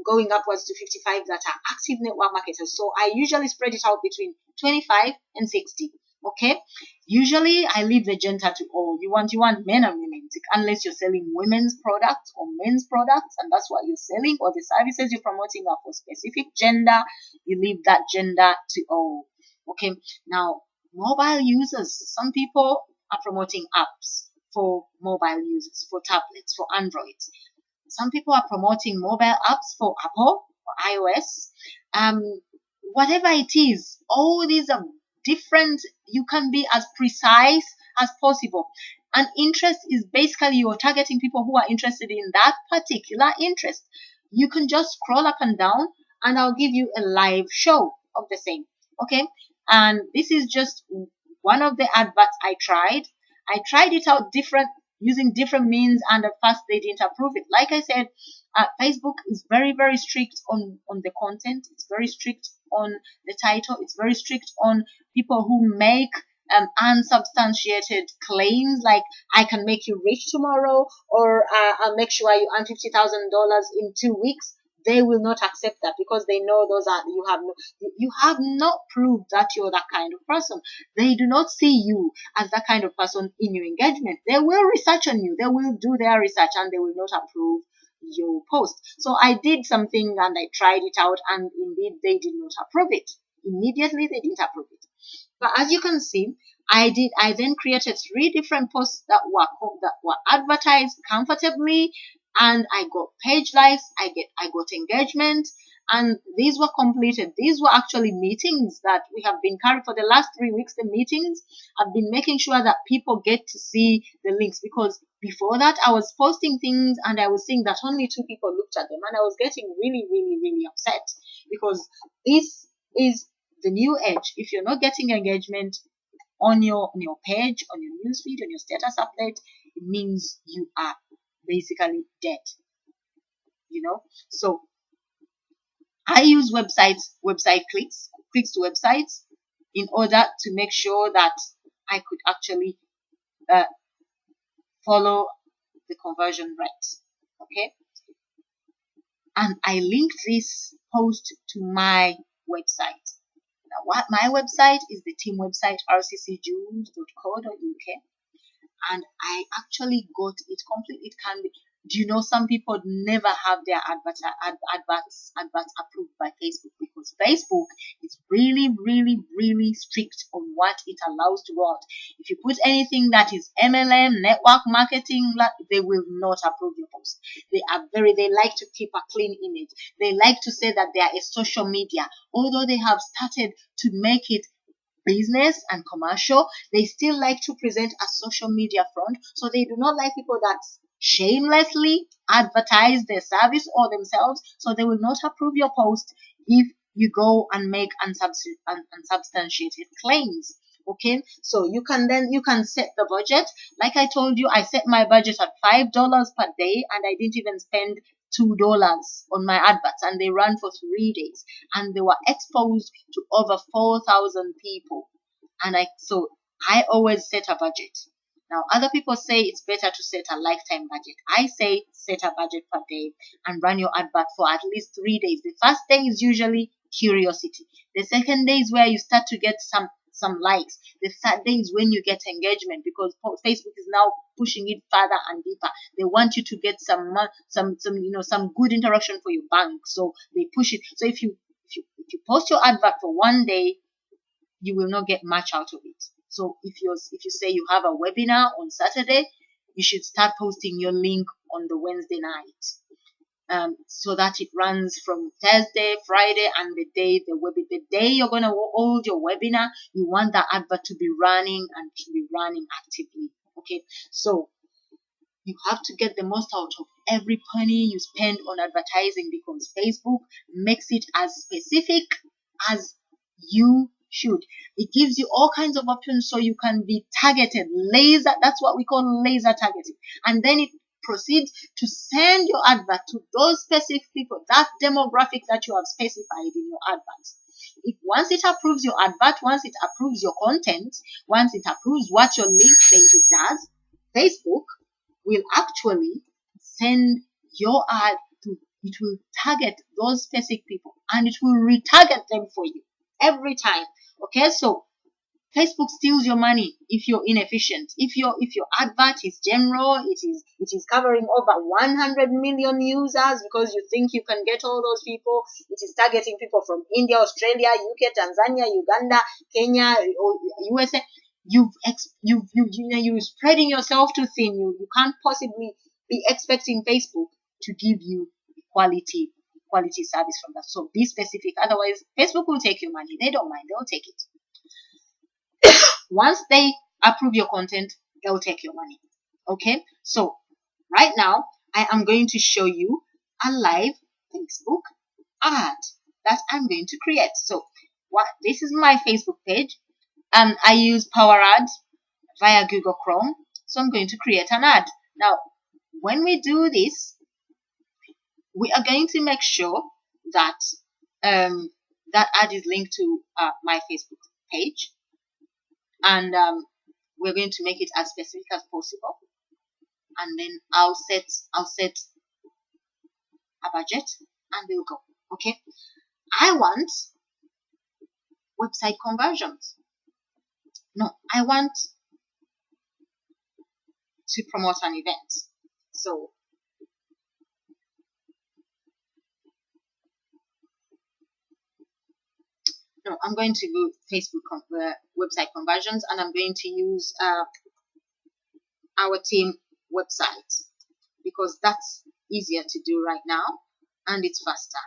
going upwards to 55 that are active network marketers. So I usually spread it out between 25 and 60. Okay, usually I leave the gender to all. You want men and women, unless you're selling women's products or men's products, and that's what you're selling, or the services you're promoting are for specific gender. You leave that gender to all. Okay, now mobile users. Some people are promoting apps for mobile users, for tablets, for Androids. Some people are promoting mobile apps for Apple or iOS. Whatever it is, all these are different. You can be as precise as possible. And interest is basically you're targeting people who are interested in that particular interest. You can just scroll up and down and I'll give you a live show of the same. Okay, and this is just one of the adverts I tried it out using different means, and at first they didn't approve it. Like I said, Facebook is very, very strict on the content. It's very strict on the title. It's very strict on people who make unsubstantiated claims like I can make you rich tomorrow, or I'll make sure you earn $50,000 in 2 weeks. They will not accept that because they know you have not proved that you're that kind of person. They do not see you as that kind of person in your engagement. They will research on you. They will do their research and they will not approve your post. So I did something and I tried it out, and indeed they did not approve it. Immediately they didn't approve it. But as you can see, I then created 3 different posts that were advertised comfortably, and I got page likes, I got engagement, and these were completed. These were actually meetings that we have been carrying for the last 3 weeks. The meetings have been making sure that people get to see the links, because before that I was posting things and I was seeing that only 2 people looked at them, and I was getting really, really, really upset, because this is the new age. If you're not getting engagement on your page, on your newsfeed, on your status update, it means you are basically dead. So I use website clicks to websites, in order to make sure that I could actually follow the conversion rate. Okay, and I linked this post to my website. Now, what my website is, the team website, rccjules.co.uk, and I actually got it complete. It can be. Do you know some people never have their adverts approved by Facebook, because Facebook is really, really, really strict on what it allows to go out. If you put anything that is MLM, network marketing, they will not approve your post. They like to keep a clean image. They like to say that they are a social media, although they have started to make it business and commercial. They still like to present a social media front, so they do not like people that shamelessly advertise their service or themselves, so they will not approve your post if you go and make unsubstantiated claims. Okay, so you can set the budget. Like I told you, I set my budget at $5 per day, and I didn't even spend $2 on my adverts, and they ran for 3 days, and they were exposed to over 4,000 people. And I always set a budget. Now, other people say it's better to set a lifetime budget. I say set a budget per day and run your advert for at least 3 days. The first day is usually curiosity. The second day is where you start to get some likes. The third day is when you get engagement, because Facebook is now pushing it further and deeper. They want you to get some good interaction for your bank, so they push it. So if you post your advert for 1 day, you will not get much out of it. So if you say you have a webinar on Saturday, you should start posting your link on the Wednesday night, so that it runs from Thursday, Friday, and the day you're gonna hold your webinar. You want that advert to be running and to be running actively. Okay, so you have to get the most out of every penny you spend on advertising, because Facebook makes it as specific as you should. It gives you all kinds of options, so you can be targeted. That's what we call laser targeting. And then it proceeds to send your advert to those specific people, that demographic that you have specified in your advert. Once it approves your advert, once it approves your content, once it approves what your link says it does, Facebook will actually send your ad to, it will target those specific people, and it will retarget them for you every time. Okay, so Facebook steals your money if you're inefficient. If your advert is general, it is covering over 100 million users, because you think you can get all those people. It is targeting people from India, Australia, UK, Tanzania, Uganda, Kenya, or USA. You're spreading yourself too thin. You can't possibly be expecting Facebook to give you quality service from that. So be specific. Otherwise, Facebook will take your money. They don't mind. They'll take it. Once they approve your content, they'll take your money. Okay, so right now I am going to show you a live Facebook ad that I'm going to create. So this is my Facebook page, and I use Power Ads via Google Chrome. So I'm going to create an ad. Now, when we do this, we are going to make sure that that ad is linked to my Facebook page, and we're going to make it as specific as possible. And then I'll set a budget, and we'll go. Okay, I want website conversions. No, I want to promote an event. So no, I'm going to go Facebook website conversions, and I'm going to use our team website, because that's easier to do right now and it's faster.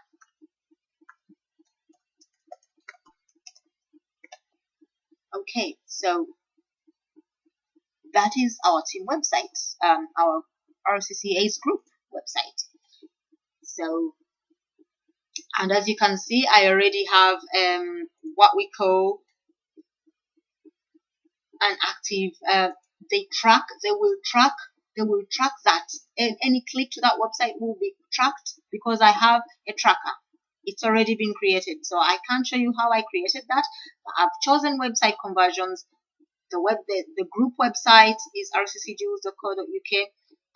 Okay, so that is our team website, our RCCA's group website. So, and as you can see, I already have what we call an active. They will track that. Any click to that website will be tracked because I have a tracker. It's already been created, so I can't show you how I created that. I've chosen website conversions. The group website is rccjules.co.uk,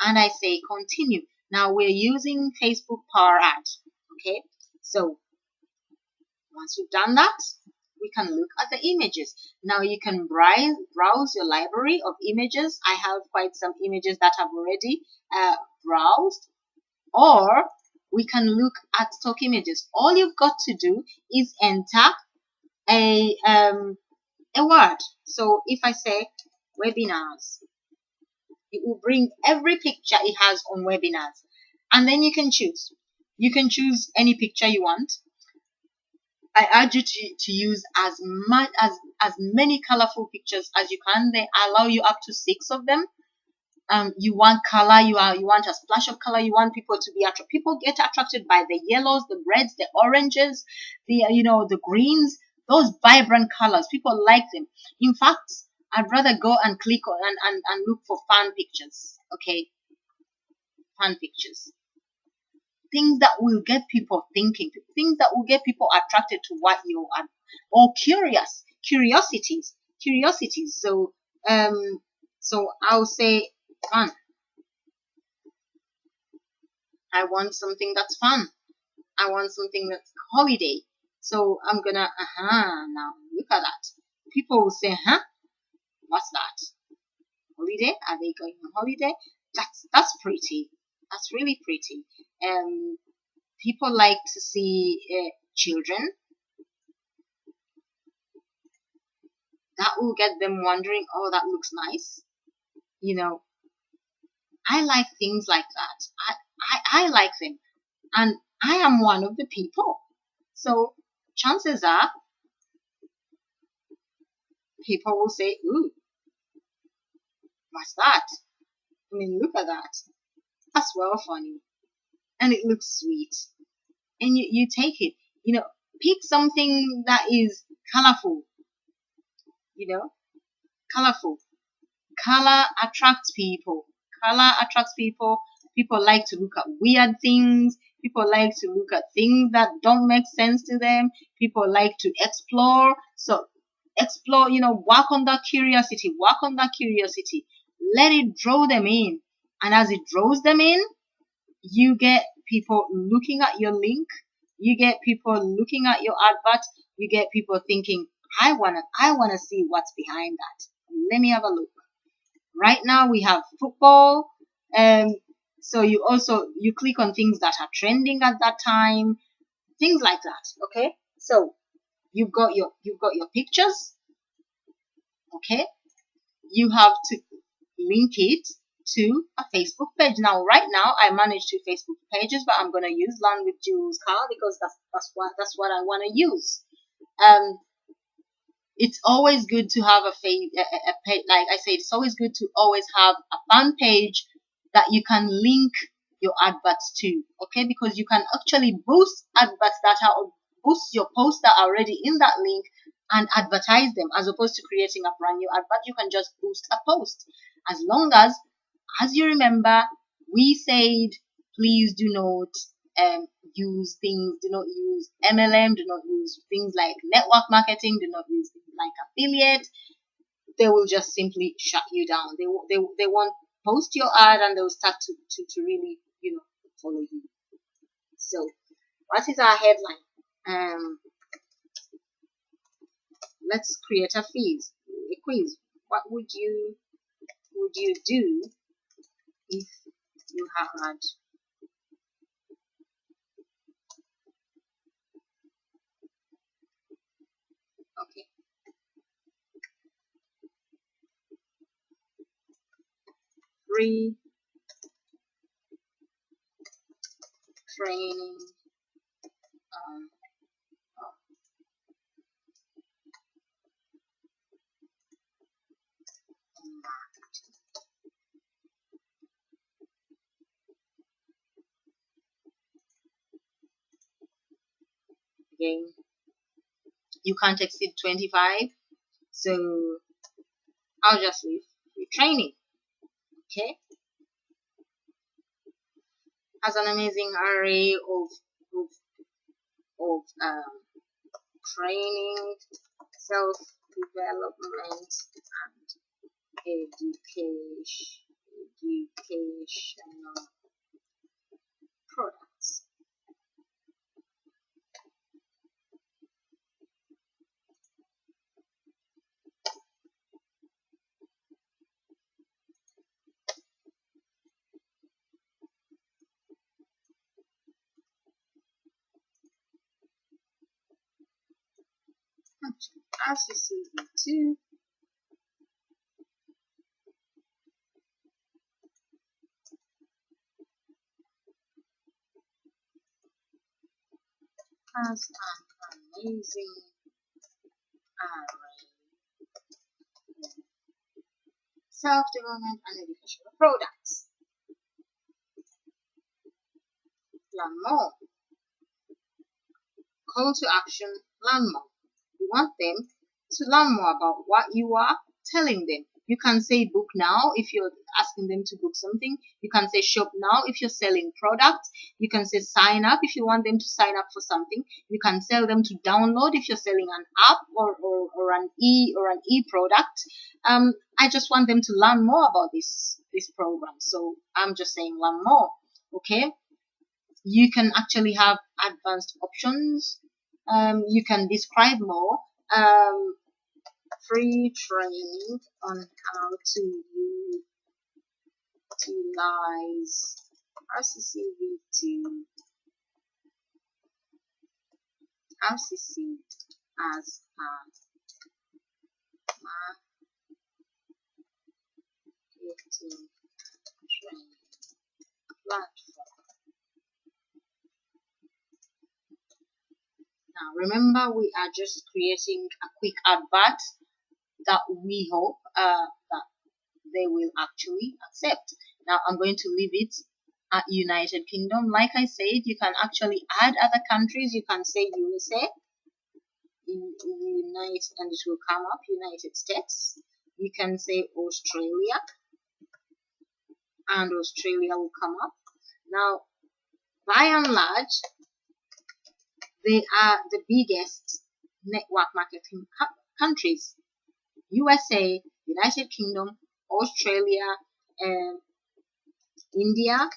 and I say continue. Now we're using Facebook Power Ad. Okay, so once we've done that, we can look at the images. Now you can browse your library of images. I have quite some images that I've already browsed, or we can look at stock images. All you've got to do is enter a word. So if I say webinars, it will bring every picture it has on webinars, and then you can choose. You can choose any picture you want. I urge you to use as many colorful pictures as you can. They allow you up to 6 of them. You want color, you want a splash of color. You want people to be attracted. People get attracted by the yellows, the reds, the oranges, the greens. Those vibrant colors, people like them. In fact, I'd rather go and click on and look for fun pictures. Okay, fun pictures. Things that will get people thinking, things that will get people attracted to what you are, or curiosities. So I'll say fun. I want something that's fun. I want something that's holiday. So I'm gonna now look at that. People will say, what's that? Holiday? Are they going on holiday? That's pretty. That's really pretty. People like to see children. That will get them wondering, oh, that looks nice. I like things like that. I like them. And I am one of the people. So chances are people will say, ooh, what's that? I mean, look at that. That's well funny. And it looks sweet. And you take it. Pick something that is colorful. Colorful. Color attracts people. People like to look at weird things. People like to look at things that don't make sense to them. People like to explore. So explore, work on that curiosity. Let it draw them in. And as it draws them in, you get people looking at your link. You get people looking at your advert. You get people thinking, I wanna see what's behind that. Let me have a look. Right now we have football. So you click on things that are trending at that time, things like that. Okay. So you've got your pictures. Okay. You have to link it to a Facebook page. Now, right now, I manage 2 Facebook pages, but I'm gonna use Learn with Jules Car because that's what I want to use. It's always good to have a page. Like I said, it's always good to always have a fan page that you can link your adverts to. Okay, because you can actually boost your posts that are already in that link and advertise them, as opposed to creating a brand new advert. You can just boost a post, as long as you remember, we said please do not use MLM, do not use things like network marketing, do not use things like affiliate. They will just simply shut you down. They won't post your ad, and they'll start to really follow you. So what is our headline? Let's create a quiz. What would you do if you had okay free training again, you can't exceed 25, so I'll just leave free training. Okay, has an amazing array of training, self-development, and educational products. Actually, as you see here too, has an amazing array of self-development and educational products. Learn more. Call to action, learn more. You want them to learn more about what you are telling them. You can say book now if you're asking them to book something. You can say shop now if you're selling products. You can say sign up if you want them to sign up for something. You can tell them to download if you're selling an app or an e product. I just want them to learn more about this program. So I'm just saying learn more. Okay. You can actually have advanced options. You can describe more. Free training on how to utilize RCCV2 RCC as a marketing training platform. Now remember, we are just creating a quick advert that we hope that they will actually accept. Now I'm going to leave it at United Kingdom. Like I said, you can actually add other countries. You can say USA, United, and it will come up, United States. You can say Australia, and Australia will come up. Now, by and large, they are the biggest network marketing countries. USA, United Kingdom, Australia, India,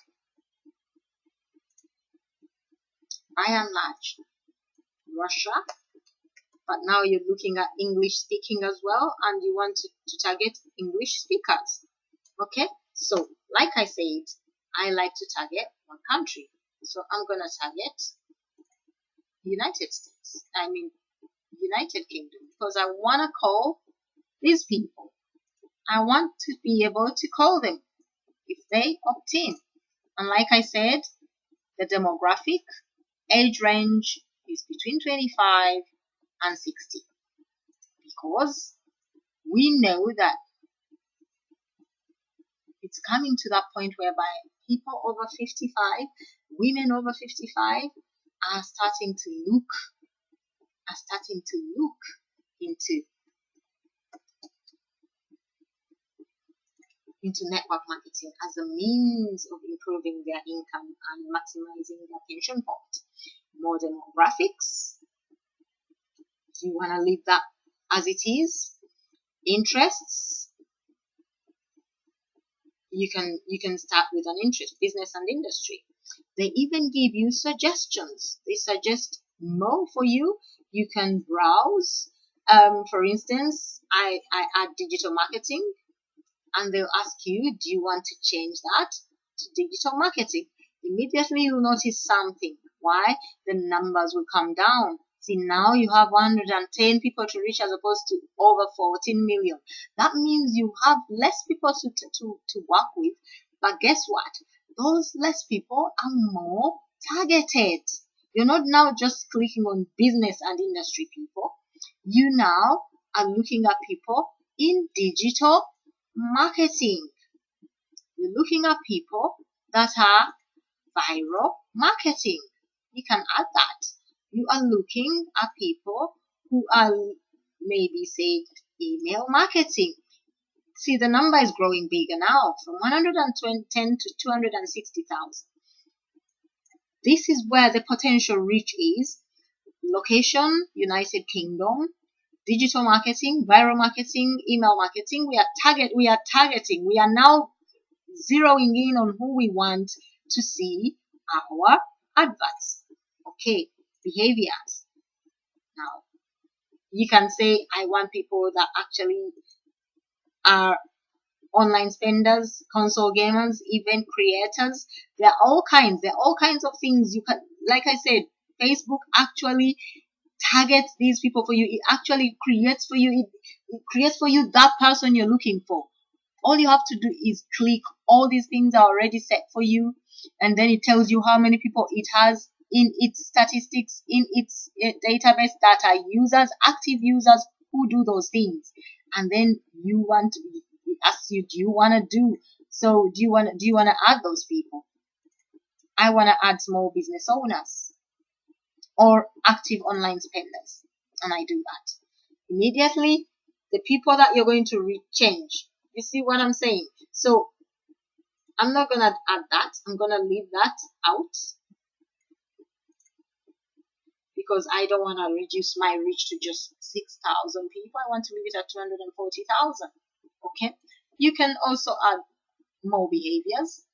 by and large, Russia. But now you're looking at English speaking as well, and you want to target English speakers. Okay, so like I said, I like to target one country. So I'm gonna target United Kingdom, because I wanna call these people. I want to be able to call them if they opt in. And like I said, the demographic age range is between 25 and 60, because we know that it's coming to that point whereby people over 55, women over 55 are starting to look into network marketing as a means of improving their income and maximizing their pension pot. More demographics. You want to leave that as it is. Interests. You can start with an interest, business and industry. They even give you suggestions. They suggest more for you. You can browse. For instance, I add digital marketing, and they'll ask you, do you want to change that to digital marketing? Immediately you'll notice something. Why? The numbers will come down. See, now you have 110 people to reach as opposed to over 14 million. That means you have less people to work with. But guess what? Those less people are more targeted. You're not now just clicking on business and industry people. You now are looking at people in digital marketing. You're looking at people that are viral marketing. You can add that. You are looking at people who are maybe say email marketing. See, the number is growing bigger now from 110 to 260,000. This is where the potential reach is. Location, United Kingdom. Digital marketing, viral marketing, email marketing. We are targeting. We are now zeroing in on who we want to see our adverts. Okay, behaviors. Now, you can say, I want people that actually are online spenders, console gamers, event creators. There are all kinds. There are all kinds of things you can, like I said, Facebook actually targets these people for you. It actually creates for you, it creates for you that person you're looking for. All you have to do is click. All these things are already set for you, and then it tells you how many people it has in its statistics, in its database that are users, active users who do those things. And then you want to ask you, do you want to do so? Do you want to add those people? I want to add small business owners or active online spenders, and I do that immediately. The people that you're going to reach change. You see what I'm saying? So I'm not gonna add that. I'm gonna leave that out because I don't want to reduce my reach to just 6,000 people. I want to leave it at 240,000. Okay. You can also add more behaviors.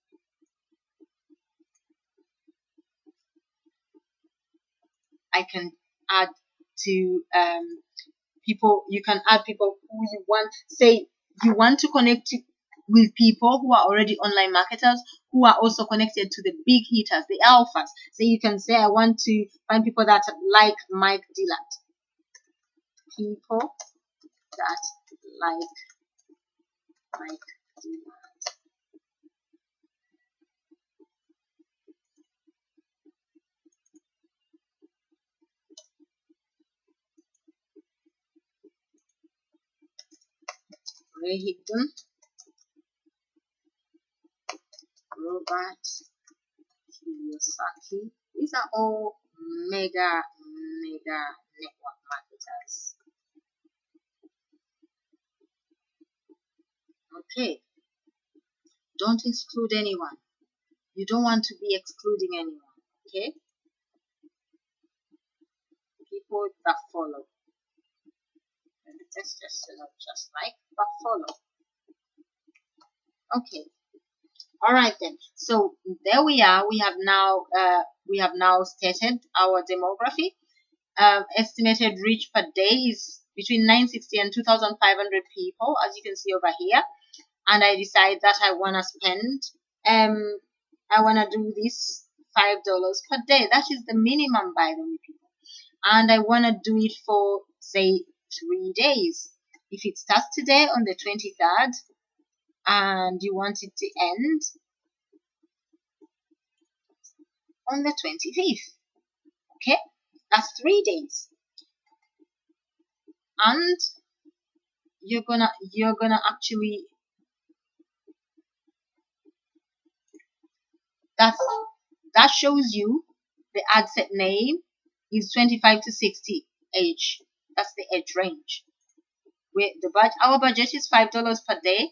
I can add to people. You can add people who you want. Say you want to connect with people who are already online marketers who are also connected to the big hitters, the alphas. So you can say, I want to find people that like Mike Dillard. People that like Mike Dillard. Ray Higdon, Robert Kiyosaki. These are all mega network marketers. Okay. Don't exclude anyone. You don't want to be excluding anyone. Okay. People that follow. Let's just not just like, but follow. Okay. All right then. So there we are. We have now stated our demography. Estimated reach per day is between 960 and 2,500 people, as you can see over here. And I decide that I wanna spend I wanna do this $5 per day. That is the minimum, by the way, people. And I wanna do it for say 3 days. If it starts today on the 23rd and you want it to end on the 25th, okay, that's 3 days. And you're gonna actually that shows you the ad set name is 25 to 60 age. That's the age range. Our budget is $5 per day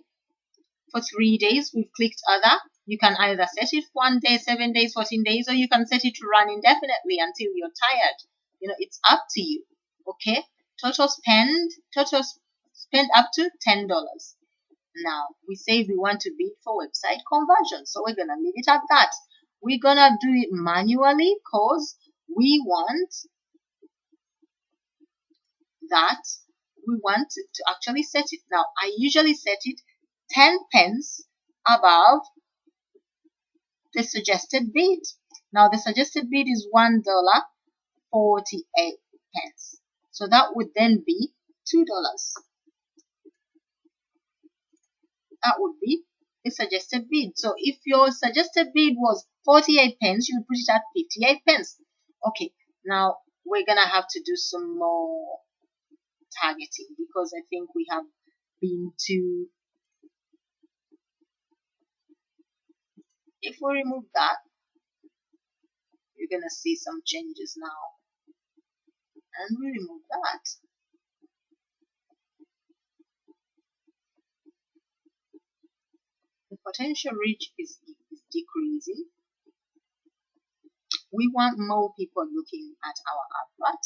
for 3 days. We've clicked other. You can either set it 1 day, 7 days, 14 days, or you can set it to run indefinitely until you're tired. It's up to you. Okay. Total spend up to $10. Now we say we want to bid for website conversion, so we're gonna leave it at that. We're gonna do it manually because we want to actually set it. Now I usually set it 10 pence above the suggested bid. Now the suggested bid is $1.48. So that would then be $2. That would be the suggested bid. So if your suggested bid was 48 pence, you would put it at 58 pence. Okay, now we're gonna have to do some more targeting because I think we have been too. If we remove that, you're gonna see some changes now. and we remove that. The potential reach is decreasing. We want more people looking at our advert.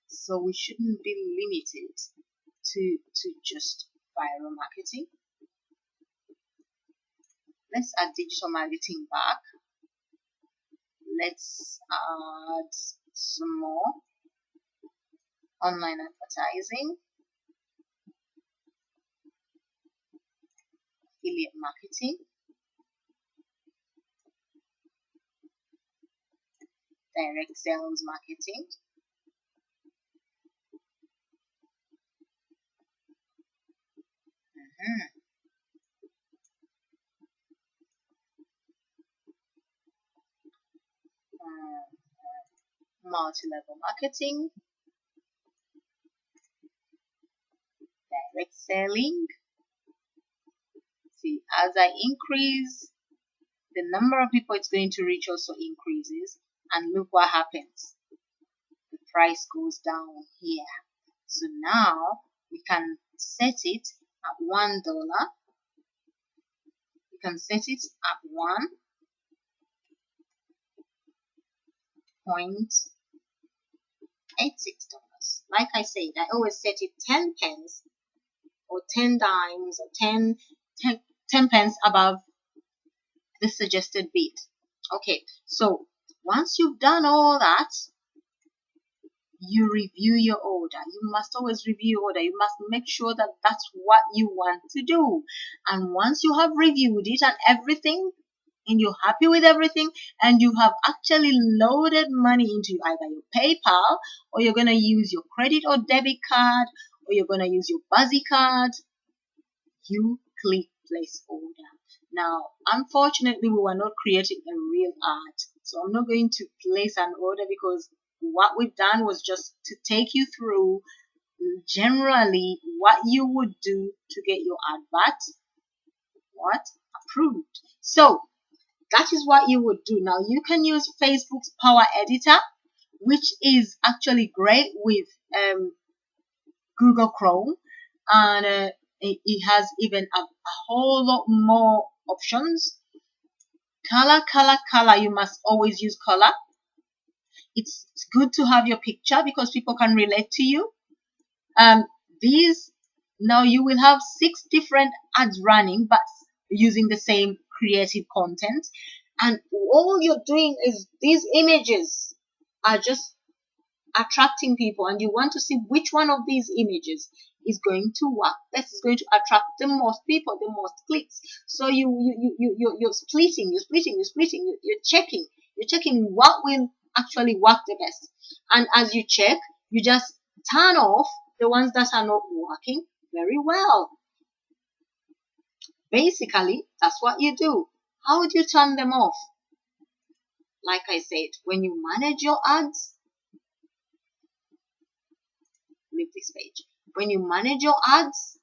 So we shouldn't be limited to just viral marketing. Let's add digital marketing back. Let's add some more online advertising, affiliate marketing, direct sales marketing, multi-level marketing, direct selling. See, as I increase, the number of people it's going to reach also increases, and look what happens. The price goes down here. So now we can set it at $1. We can set it at $1.86. Like I said, I always set it 10 pence or 10 dimes or 10 pence above the suggested bid. Okay, so once you've done all that, you review your order. You must always review your order. You must make sure that that's what you want to do. And once you have reviewed it and everything, and you're happy with everything, and you have actually loaded money into either your PayPal, or you're going to use your credit or debit card, or you're going to use your Buzzy card, you click place order. Now, unfortunately, we were not creating a real ad, so I'm not going to place an order, because what we've done was just to take you through generally what you would do to get your advert approved. So that is what you would do. Now you can use Facebook's Power Editor, which is actually great with Google Chrome, and it has even a whole lot more options. Color. You must always use color. It's good to have your picture because people can relate to you. Now you will have 6 different ads running, but using the same creative content, and all you're doing is these images are just attracting people, and you want to see which one of these images is going to work best, is going to attract the most people, the most clicks. So you're splitting, you're checking what will actually work the best, and as you check, you just turn off the ones that are not working very well. Basically, that's what you do. How would you turn them off? Like I said, when you manage your ads, leave this page. When you manage your ads,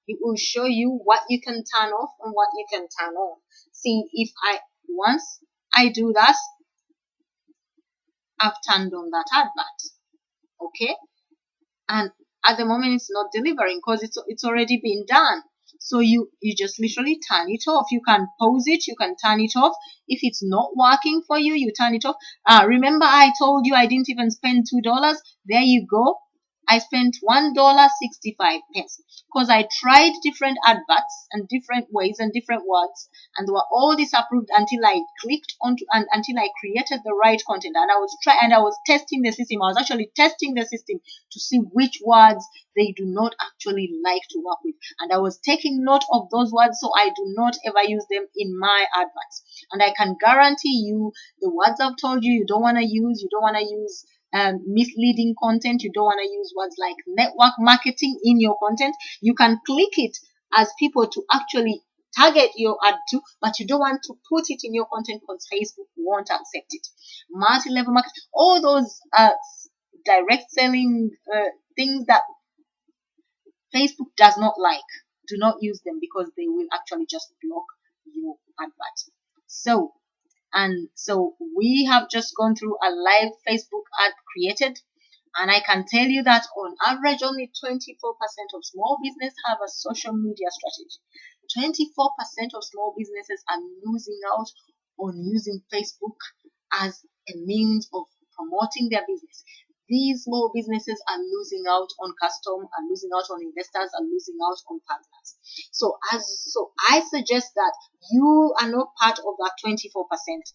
it will show you what you can turn off and what you can turn on. See, once I do that, I've turned on that advert. Okay? And at the moment it's not delivering because it's already been done. So you just literally turn it off. You can pause it, you can turn it off. If it's not working for you, you turn it off. Remember I told you I didn't even spend $2? There you go. I spent $1.65 because I tried different adverts and different ways and different words, and they were all disapproved until I clicked onto and until I created the right content. And I was testing the system. I was actually testing the system to see which words they do not actually like to work with, and I was taking note of those words so I do not ever use them in my adverts. And I can guarantee you the words I've told you don't want to use. You don't want to use misleading content. You don't want to use words like network marketing in your content. You can click it as people to actually target your ad to, but you don't want to put it in your content because Facebook won't accept it. Multi-level marketing, all those direct selling things that Facebook does not like, do not use them because they will actually just block your advert. So And so we have just gone through a live Facebook ad created. And I can tell you that on average, only 24% of small business have a social media strategy. 24% of small businesses are losing out on using Facebook as a means of promoting their business. These small businesses are losing out on custom, are losing out on investors, are losing out on partners. So I suggest that you are not part of that 24%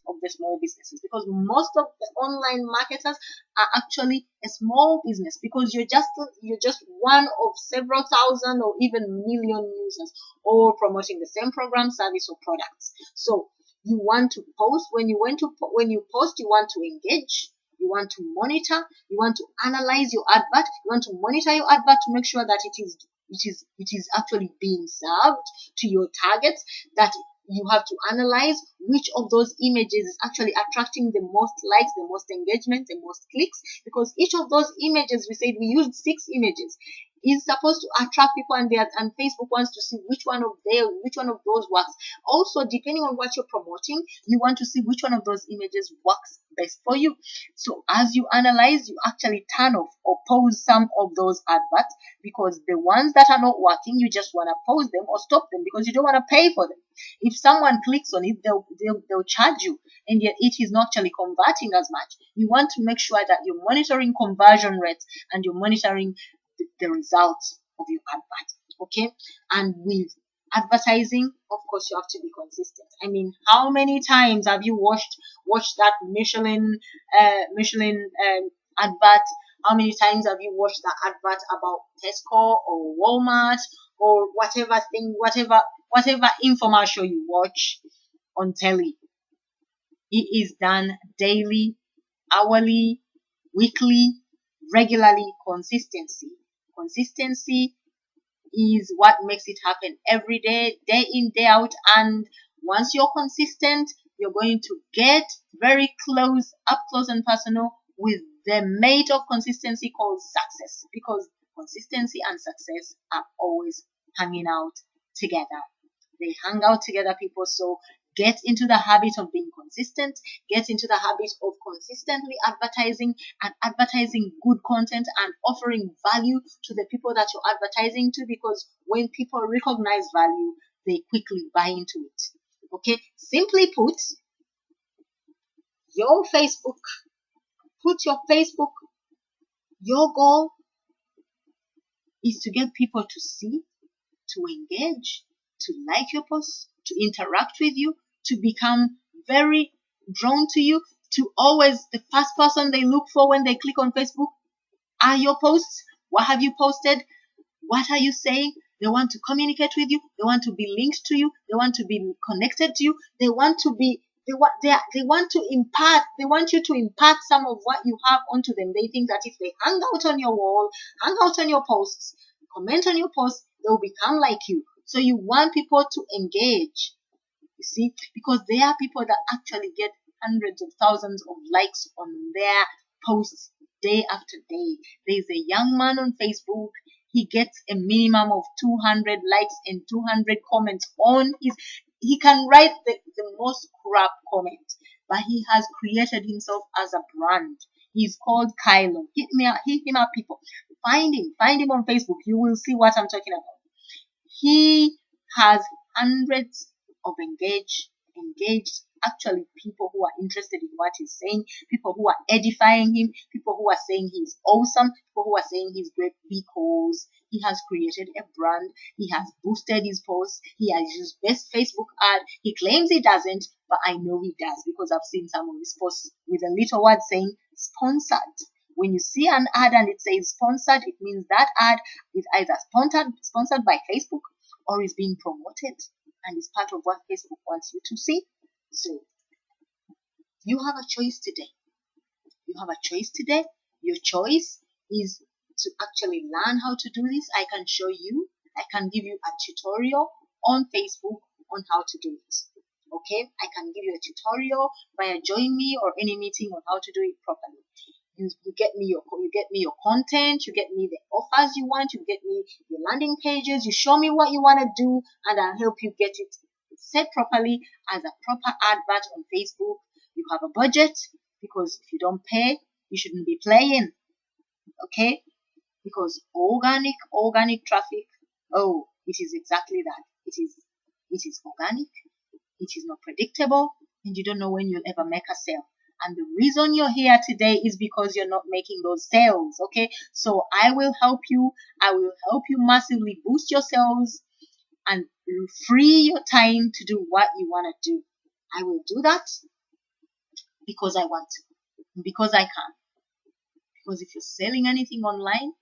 of the small businesses, because most of the online marketers are actually a small business, because you're just one of several thousand or even million users all promoting the same program, service, or products. So you want to post. When you post, you want to engage, you want to monitor, you want to analyze your advert, you want to monitor your advert to make sure that it is actually being served to your targets, that you have to analyze which of those images is actually attracting the most likes, the most engagement, the most clicks, because each of those images, we said we used 6 images, is supposed to attract people, and Facebook wants to see which one of those works. Also, depending on what you're promoting, you want to see which one of those images works best for you. So as you analyze, you actually turn off or pause some of those adverts, because the ones that are not working, you just want to pause them or stop them, because you don't want to pay for them. If someone clicks on it, they'll charge you, and yet it is not actually converting as much. You want to make sure that you're monitoring conversion rates and you're monitoring the results of your advert. Okay, and with advertising, of course, you have to be consistent. I mean, how many times have you watched that Michelin advert? How many times have you watched that advert about Tesco or Walmart or whatever infomercial you watch on telly? It is done daily, hourly, weekly, regularly. Consistency is what makes it happen every day, day in, day out. And once you're consistent, you're going to get very close, up close and personal with the mate of consistency called success, because consistency and success are always hanging out together. They hang out together, people. So get into the habit of being consistent, get into the habit of consistently advertising, and advertising good content and offering value to the people that you're advertising to, because when people recognize value, they quickly buy into it. Okay, simply put, your Facebook, your goal is to get people to see, to engage, to like your posts, to interact with you, to become very drawn to you, to always the first person they look for when they click on Facebook are your posts. What have you posted? What are you saying? They want to communicate with you. They want to be linked to you. They want to be connected to you. They want to impart. They want you to impart some of what you have onto them. They think that if they hang out on your wall, hang out on your posts, comment on your posts, they'll become like you. So you want people to engage, you see, because there are people that actually get hundreds of thousands of likes on their posts day after day. There's a young man on Facebook. He gets a minimum of 200 likes and 200 comments on his. He can write the most crap comment, but he has created himself as a brand. He's called Kylo. Hit him up, people. Find him on Facebook. You will see what I'm talking about. He has hundreds of engaged actually people who are interested in what he's saying, people who are edifying him, people who are saying he's awesome, people who are saying he's great, because he has created a brand. He has boosted his posts. He has used best Facebook ad. He claims he doesn't, but I know he does, because I've seen some of his posts with a little word saying sponsored. When you see an ad and it says sponsored, it means that ad is either sponsored by Facebook or is being promoted and is part of what Facebook wants you to see. So you have a choice today. Your choice is to actually learn how to do this. I can show you. I can give you a tutorial on Facebook on how to do it. Okay? I can give you a tutorial via Join Me or any meeting on how to do it properly. You get me your content, you get me the offers you want, you get me your landing pages, you show me what you want to do, and I'll help you get it set properly as a proper advert on Facebook. You have a budget, because if you don't pay, you shouldn't be playing. Okay? Because organic traffic, oh, it is exactly that. It is organic, it is not predictable, and you don't know when you'll ever make a sale. And the reason you're here today is because you're not making those sales. Okay, so I will help you. I will help you massively boost your sales and free your time to do what you want to do. I will do that because I want to, because I can. Because if you're selling anything online,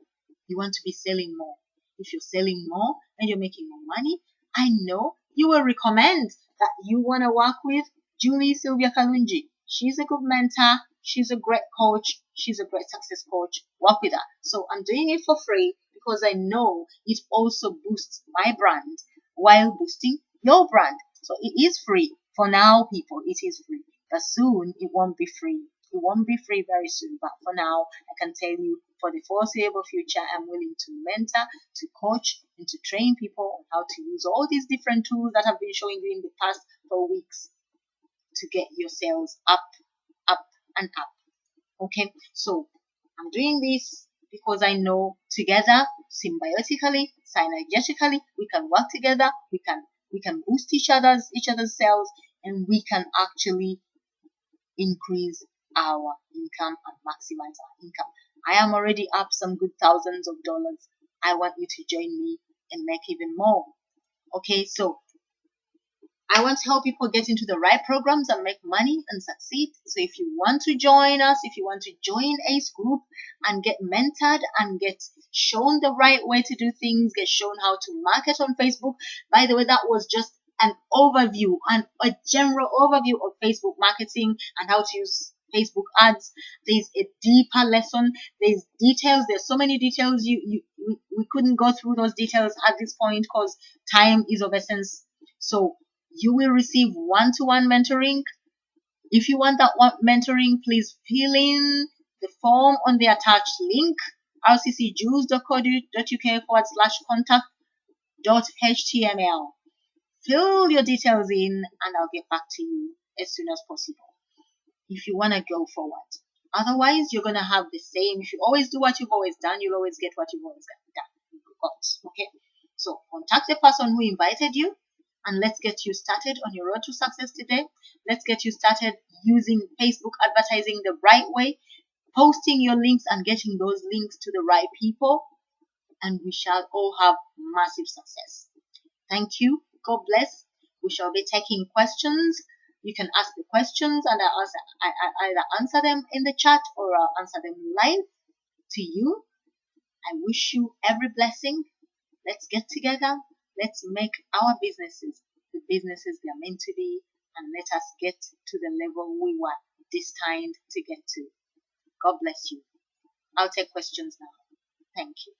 you want to be selling more. If you're selling more and you're making more money, I know you will recommend that you want to work with Julie Sylvia Kalunji. She's a good mentor. She's a great coach. She's a great success coach. Work with her. So I'm doing it for free because I know it also boosts my brand while boosting your brand. So it is free. For now, people, it is free. But soon it won't be free. It won't be free very soon. But for now, I can tell you, for the foreseeable future, I'm willing to mentor, to coach, and to train people on how to use all these different tools that I've been showing you in the past 4 weeks to get your sales up, up, and up. Okay, so I'm doing this because I know together, symbiotically, synergetically, we can work together. We can boost each other's sales, and we can actually increase our income and maximize our income. I am already up some good thousands of dollars. I want you to join me and make even more. Okay, so I want to help people get into the right programs and make money and succeed. So if you want to join us, if you want to join ACE Group and get mentored and get shown the right way to do things, get shown how to market on Facebook. By the way, that was just an overview and a general overview of Facebook marketing and how to use Facebook ads. There's a deeper lesson. There's details. There's so many details. We couldn't go through those details at this point because time is of essence. So you will receive one-to-one mentoring. If you want that one mentoring, please fill in the form on the attached link, rccjules.co.uk/contact.html. Fill your details in and I'll get back to you as soon as possible if you want to go forward. Otherwise, you're going to have the same. If you always do what you've always done, you'll always get what you've always done. Okay? So contact the person who invited you and let's get you started on your road to success today. Let's get you started using Facebook advertising the right way, posting your links and getting those links to the right people, and we shall all have massive success. Thank you. God bless. We shall be taking questions. You can ask the questions and I either answer them in the chat or I'll answer them live to you. I wish you every blessing. Let's get together. Let's make our businesses the businesses they are meant to be, and let us get to the level we were destined to get to. God bless you. I'll take questions now. Thank you.